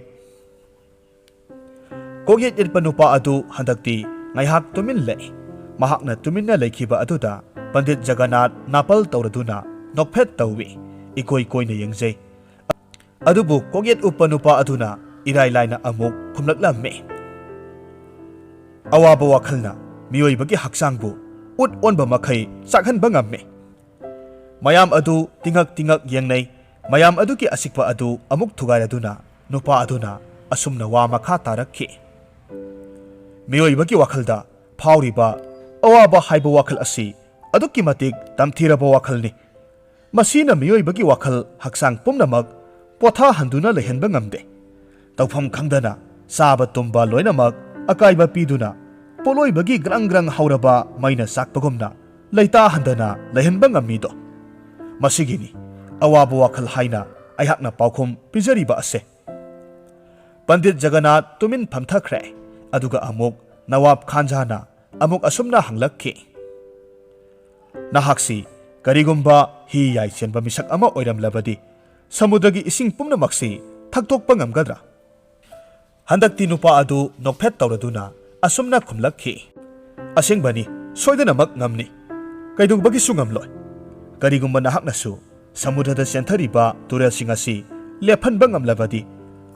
ꯀꯣꯛꯌꯦꯠ ꯌꯦꯠꯄ ꯅꯨꯄꯥ ꯑꯗꯨ ꯍꯟꯗꯛꯇꯤ ꯉꯥꯏꯍꯥꯛ ꯇꯨꯃꯤꯟ ꯂꯩ꯫ ꯃꯍꯥꯛꯅ ꯇꯨꯃꯤꯟꯅ ꯂꯩꯈꯤꯕ ꯑꯗꯨꯗ ꯄꯟꯗꯤꯠ ꯖꯒꯟꯅꯥꯊ ꯅꯥꯄꯜ ꯇꯧꯔꯗꯨꯅ ꯅꯣꯛꯐꯦꯠ ꯇꯧꯏ, ꯏꯀꯣꯏ ꯀꯣꯏꯅ ꯌꯦꯡꯖꯩ꯫ ꯑꯗꯨꯕꯨ ꯀꯣꯛꯌꯦꯠ ꯎꯞꯄ ꯅꯨꯄꯥ ꯑꯗꯨꯅ ꯏꯔꯥꯏ ꯂꯥꯏꯅ ꯑꯃꯨꯛ ꯈꯨꯝꯂꯛꯂꯝꯃꯤ, ꯑꯋꯥꯕ ꯋꯥꯈꯜꯅ ꯃꯤꯑꯣꯏꯕꯒꯤ ꯍꯛꯆꯥꯡꯕꯨ ꯎꯠ ꯑꯣꯟꯕ ꯃꯈꯩ ꯆꯥꯛꯍꯟꯕ ꯉꯝꯃꯤ꯫ ꯃꯌꯥꯝ ꯑꯗꯨ ꯇꯤꯉꯛ ꯇꯤꯉꯛ ꯌꯦꯡꯅꯩ꯫ ꯃꯌꯥꯝ ꯑꯗꯨꯒꯤ ꯑꯁꯤꯛꯄ ꯑꯗꯨ ꯑꯃꯨꯛ ꯊꯨꯒꯥꯏꯔꯗꯨꯅ ꯅꯨꯄꯥ ꯑꯗꯨꯅ ꯑꯁꯨꯝꯅ ꯋꯥ ꯃꯈꯥ ꯇꯥꯔꯛꯈꯤ, ꯃꯤꯑꯣꯏꯕꯒꯤ ꯋꯥꯈꯜꯗ ꯐꯥꯎꯔꯤꯕ ꯑꯋꯥꯕ ꯍꯥꯏꯕ ꯋꯥꯈꯜ ꯑꯁꯤ ꯑꯗꯨꯛꯀꯤ ꯃꯇꯤꯛ ꯇꯝꯊꯤꯔꯕ ꯋꯥꯈꯜꯅꯤ꯫ ꯃꯁꯤꯅ ꯃꯤꯑꯣꯏꯕꯒꯤ ꯋꯥꯈꯜ ꯍꯛꯆꯥꯡ ꯄꯨꯝꯅꯃꯛ ꯄꯣꯊꯥꯍꯟꯗꯨꯅ ꯂꯩꯍꯟꯕ ꯉꯝꯗꯦ꯫ ꯇꯧꯐꯝ ꯈꯪꯗꯅ ꯆꯥꯕ ꯇꯨꯝꯕ ꯂꯣꯏꯅꯃꯛ ꯑꯀꯥꯏꯕ ꯄꯤꯗꯨꯅ ꯄꯣꯠꯂꯣꯏꯕꯒꯤ ꯒ꯭ꯔꯪ ꯒ꯭ꯔꯪ ꯍꯧꯔꯕ ꯃꯩꯅ ꯆꯥꯛꯄꯒꯨꯝꯅ ꯂꯩꯇꯥꯍꯟꯗꯅ ꯂꯩꯍꯟꯕ ꯉꯝꯃꯤꯗꯣ꯫ ꯃꯁꯤꯒꯤꯅꯤ ꯑꯋꯥꯕ ꯋꯥꯈꯜ ꯍꯥꯏꯅ ꯑꯩꯍꯥꯛꯅ ꯄꯥꯎꯈꯨꯝ ꯄꯤꯖꯔꯤꯕ ꯑꯁꯦ꯫ ꯄꯟꯗꯤꯠ ꯖꯒꯟꯅꯥꯊ ꯇꯨꯃꯤꯟ ꯐꯝꯊꯈ꯭ꯔꯦ꯫ ꯑꯗꯨꯒ ꯑꯃꯨꯛ ꯅꯋꯥꯕ ꯈꯥꯟꯖꯥꯅ amuk asumna hanglakki. Nahaksi karigumba hi yai chenba misak ama oiramlabadi samudragi ising pumnamaksi thakdokpa ngamgadra. Handakti nupa adu nokphet tawraduna asumna khumlakki. Asengbani soidanamak ngamni. Kaidungbagi su ngamloi. Karigumba nahaknasu samudrada senthariba turelsing asi lephanba ngamlabadi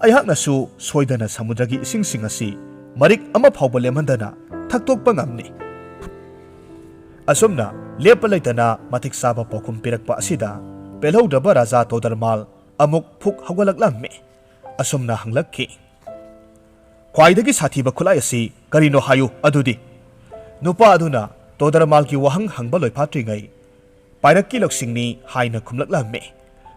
ayhaknasu soidana samudragi ising singasi marik ama phawba lemhandana thakdokpa ngamni. Asumna lepa laitana matik saba pokum pirakpa asida pelhaudraba raja Todarmal amuk phuk hawgalaklammi. Asumna hanglakki. Khwaidagi sathiba khulai asi karino hayu adudi. Nupa aduna Todarmalki wahang hangba loiphatringai pairakki loksingni haina khumlaklammi.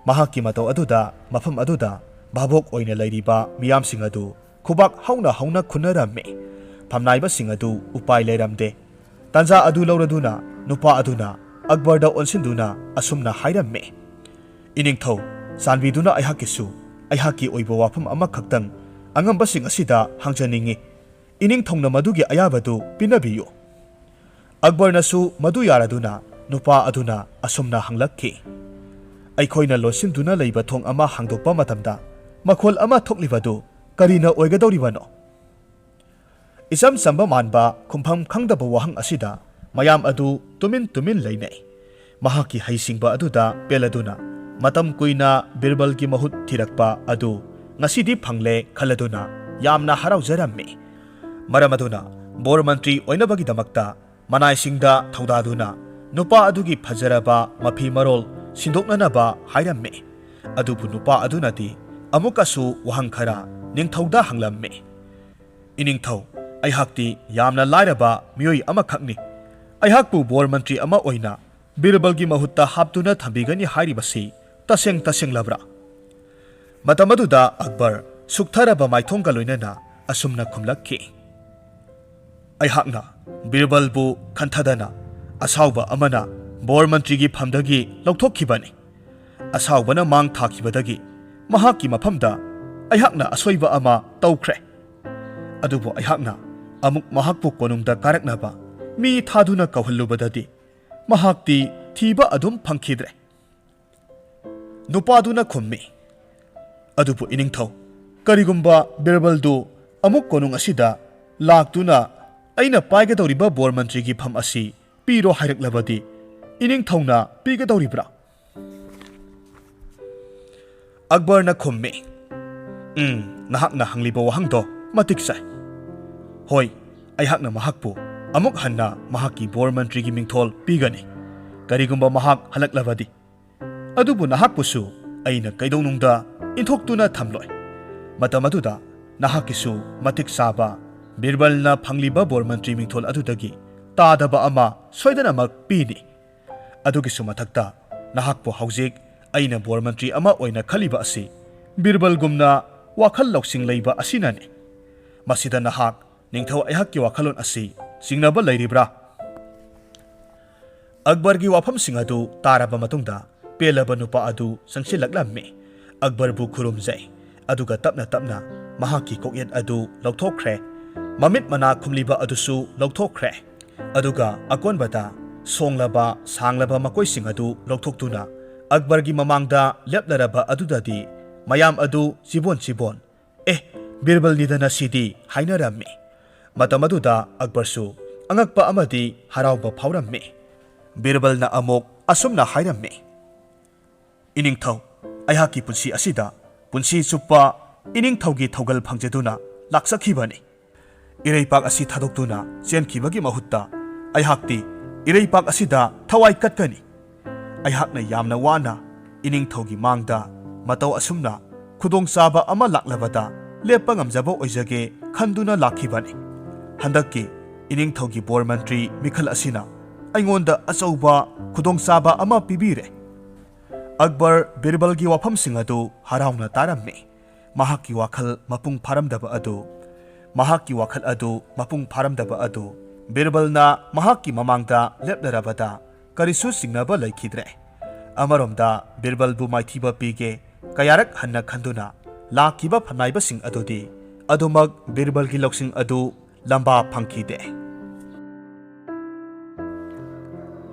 Mahakki matau aduda mafam aduda babok oina lairiba miyamsing adu khubak hauna khunarammi. Phamnaiba sing adu upai leiramde. Tanja adu lauraduna nupa aduna Akbarda onsinduna asumna hairammi. Iningthau sanbiduna aihakkisu aihakki oiba wafam ama khaktang angambasing asida hangjaningi. Iningthongna madugi ayabadu pinabiyu. Akbarnasu madu yaraduna nupa aduna asumna hanglakki. Aikhoina losinduna leiba thong ama hangdokpa matamda makhol ama thoklibadu karina oigadoribano. Isam samba manba khumpham khangdaba wahang asida mayam adu tumin leinai. Mahaki haisingba aduda peladuna matam kuina BIRBALgi mahut thirakpa adu ngasidi phangle khaladuna yamna haraujarammi. Maram aduna bor mantri oinabagi damakta manaisingda thaudaduna nupa adugi phajaraba mafi marol sindoknanaba hairammi. Adubu nupa adunati amukasu wahang khara ningthauda hanglammi. Iningthau aihakti yamna lairaba miyoi amakhakni. Aihakpu bor mantri ama oina BIRBALgi mahutta haptuna thambigani hairibasi taseng labra. Matamaduda Akbar suktharaba maithongga loinana asumna khumlakki. Aihakna BIRBALbu khanthadana asauba amana bor mantrigi phamdagi lauthokkhibani. Asaubana mang thakibadagi mahakki mafamda aihakna asoiba ama tawkhre. Adubu aihakna amuk mahakpu konungda karaknaba mi thaduna kawhallubadadi mahakti thiba adum phangkhidre. Nupaduna khummi. Adubu iningthau karigumba BIRBALdu amuk konung asida laktuna aina paigadoriba bor mantrigi pham asi piro haireklabadi iningthauna pigadoribra. Akbarna khummi. Nahakna hangliba wahangdo matik sai. Hoi, aihakna mahakpu amuk hanna mahakki bor mantrigi mingthol pigani. Karigumba mahak halaklabadi. Adubu nahakpusu aina kaidonungda inthokhtuna thamloi. Matamaduda nahakkisu matik saba BIRBALna phangliba bor mantri mingthol adudagi tadaba ama soidanamak pini. Adugisu mathakta nahakpu haujik aina bor mantri ama oina khaliba asi BIRBALgumna wakhal loksing leiba asinani. Masida nahak ningthau aihakki wakhalon asi singnaba leiribra. Akbargi wafam singadu taraba matungda pelaba nupa adu sangsilaklammi. Akbarbu khurumjai aduga tapna mahakki kokyet adu lauthokkhre. Mamit mana khumliba adusu lauthokkhre. Aduga akonbada songlaba sanglaba makoising adu lauthokhtuna Akbargi mamangda leplaraba adudadi mayam adu sibon BIRBAL nidana sidi hainarammi. Matamaduda Akbarsu angakpa amadi harauba phaurammi. BIRBALna amok asumna hairammi. Iningthau aihakki punsi asida punsi chuppa iningthaugi thaugal phangjaduna laksakhibani. Iraipak asi thadoktuna chenkhibagi mahutta aihakti iraipak asida thawai katkani. Aihakna yamna wana iningthaugi mangda matau asumna khudongchaba ama laklabada lepa ngamjaba oijage khanduna lakhibani. Handakki iningthaugi bor mantri mikhal asina aingonda achauba khudongchaba ama pibire. Akbar BIRBALgi wafam singadu harauna tarammi. Mahakki wakhal mapung pharamdaba adu BIRBALna mahakki mamangda leplarabada karisu singnaba laikhidre. Amaromda BIRBALbu maithiba pige kayarak hanna khanduna lakiba phanaiba sing adudi adumak BIRBALgi loksing adu lamba phangkhide.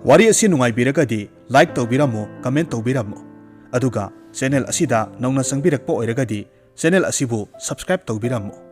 Wari asi nungaibiragadi like tawbiramo, comment tawbiramo. Aduga channel asida nauna sangbirakpa oiragadi channel asibu subscribe tawbiramo.